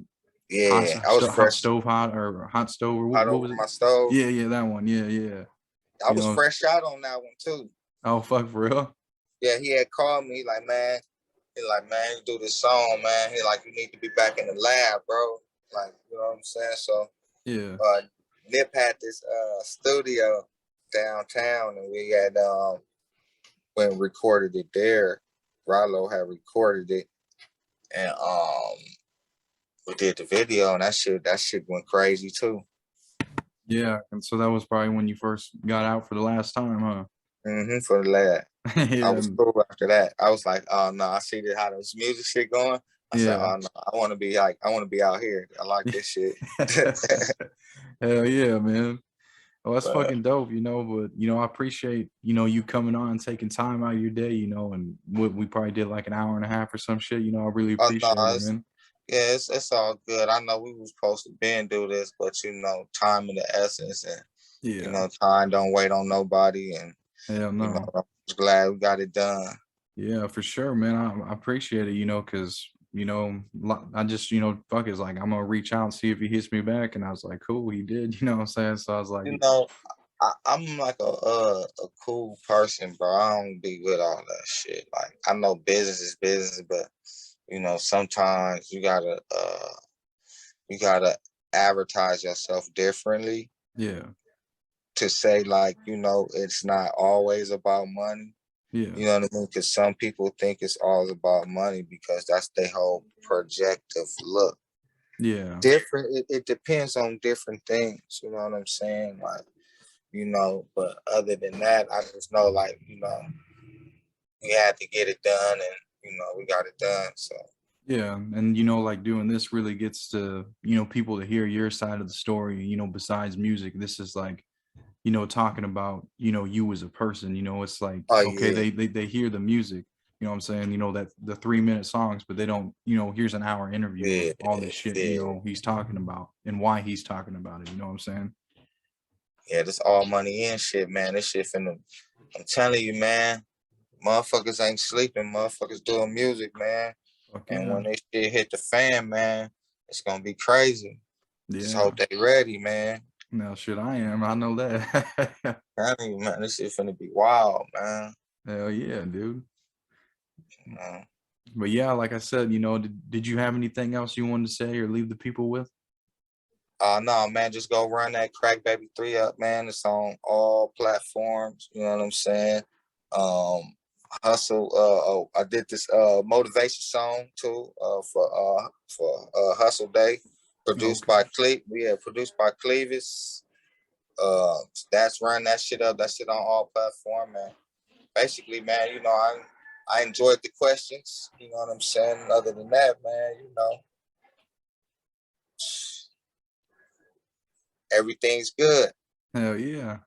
Yeah. I was hot fresh stove hot or hot stove or out what over was it? my stove. Yeah, that one. Yeah. I You was know, fresh out on that one too. oh fuck for real. Yeah, he had called me like, man, he like, man, you do this song, man. He like, you need to be back in the lab, bro. Like, you know what I'm saying? So Yeah. Nip had this studio downtown and we had went and recorded it there. Rallo had recorded it and we did the video and that shit went crazy too. Yeah, and so that was probably when you first got out for the last time, huh? For the lab. I Yeah, was cool after that. I was like, oh no, I see how this music shit going. I said, yeah. oh no, I want to be out here. I like this shit. Hell yeah, man. Oh, that's But fucking dope, but I appreciate, you coming on and taking time out of your day, and we probably did like an hour and a half or some shit, I really oh no, appreciate it, man. yeah, it's all good. I know we was supposed to been do this, but time in the essence, and Yeah. time don't wait on nobody, and Hell no. I'm just glad we got it done. Yeah, for sure, man. I appreciate it, because, I just, fuck it's like I'm gonna reach out and see if he hits me back. And I was like, cool, he did, you know what I'm saying? So I was like, You know, I'm like a cool person, bro. I don't be with all that shit. Like I know business is business, but sometimes you gotta advertise yourself differently yeah, to say like, it's not always about money. yeah, You know what I mean? Because some people think it's all about money because that's their whole projective look. yeah, Different, it depends on different things. You know what I'm saying? Like, but other than that, I just know like, we had to get it done and we got it done. So yeah. And like doing this really gets to, people to hear your side of the story, besides music. This is like, talking about, you as a person, it's like, oh okay, yeah, they hear the music, what I'm saying, that the 3-minute songs, but they don't, here's an hour interview of yeah, all this shit, yeah. he's talking about and why he's talking about it, you know what I'm saying? Yeah, this all money in shit, man. This shit finna, I'm telling you, man, motherfuckers ain't sleeping. Motherfuckers doing music, man. Fuck And yeah. when this shit hit the fan, man, it's gonna be crazy. Just Yeah. hope they ready, man. Now shit, I know that. Telling you, man, this shit finna be wild, man. Hell yeah, dude. You know? But yeah, like I said, did you have anything else you wanted to say or leave the people with? No, man, just go run that Crack Baby 3 up, man. It's on all platforms. You know what I'm saying? Um, Hustle. I did this motivation song too for Hustle Day, produced Okay. by produced by Clevis. That's run that shit up. That shit on all platforms, man. Basically, man, I enjoyed the questions. You know what I'm saying? Other than that, man, everything's good. Hell yeah.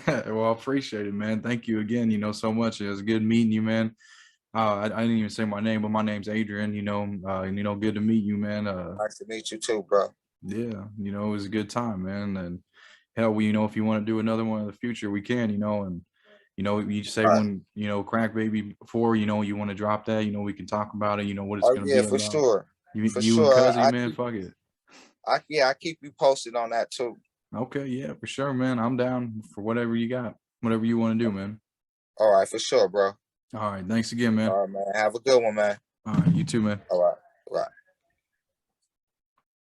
Well, I appreciate it, man. Thank you again, so much. It was good meeting you, man. I didn't even say my name, but my name's Adrian, and good to meet you, man. Nice to meet you too, bro. Yeah, it was a good time, man. And hell, if you want to do another one in the future, we can, and you say All right. when, Crack Baby before, you want to drop that, we can talk about it, what it's Oh gonna yeah, be for about. sure. For You and sure. Cuzzy, man, fuck it. I keep you posted on that too. Okay, yeah, for sure, man. I'm down for whatever you got, whatever you want to do, man. All right, for sure, bro. All right, thanks again, man. All right, man. Have a good one, man. All right, you too, man. All right. All right.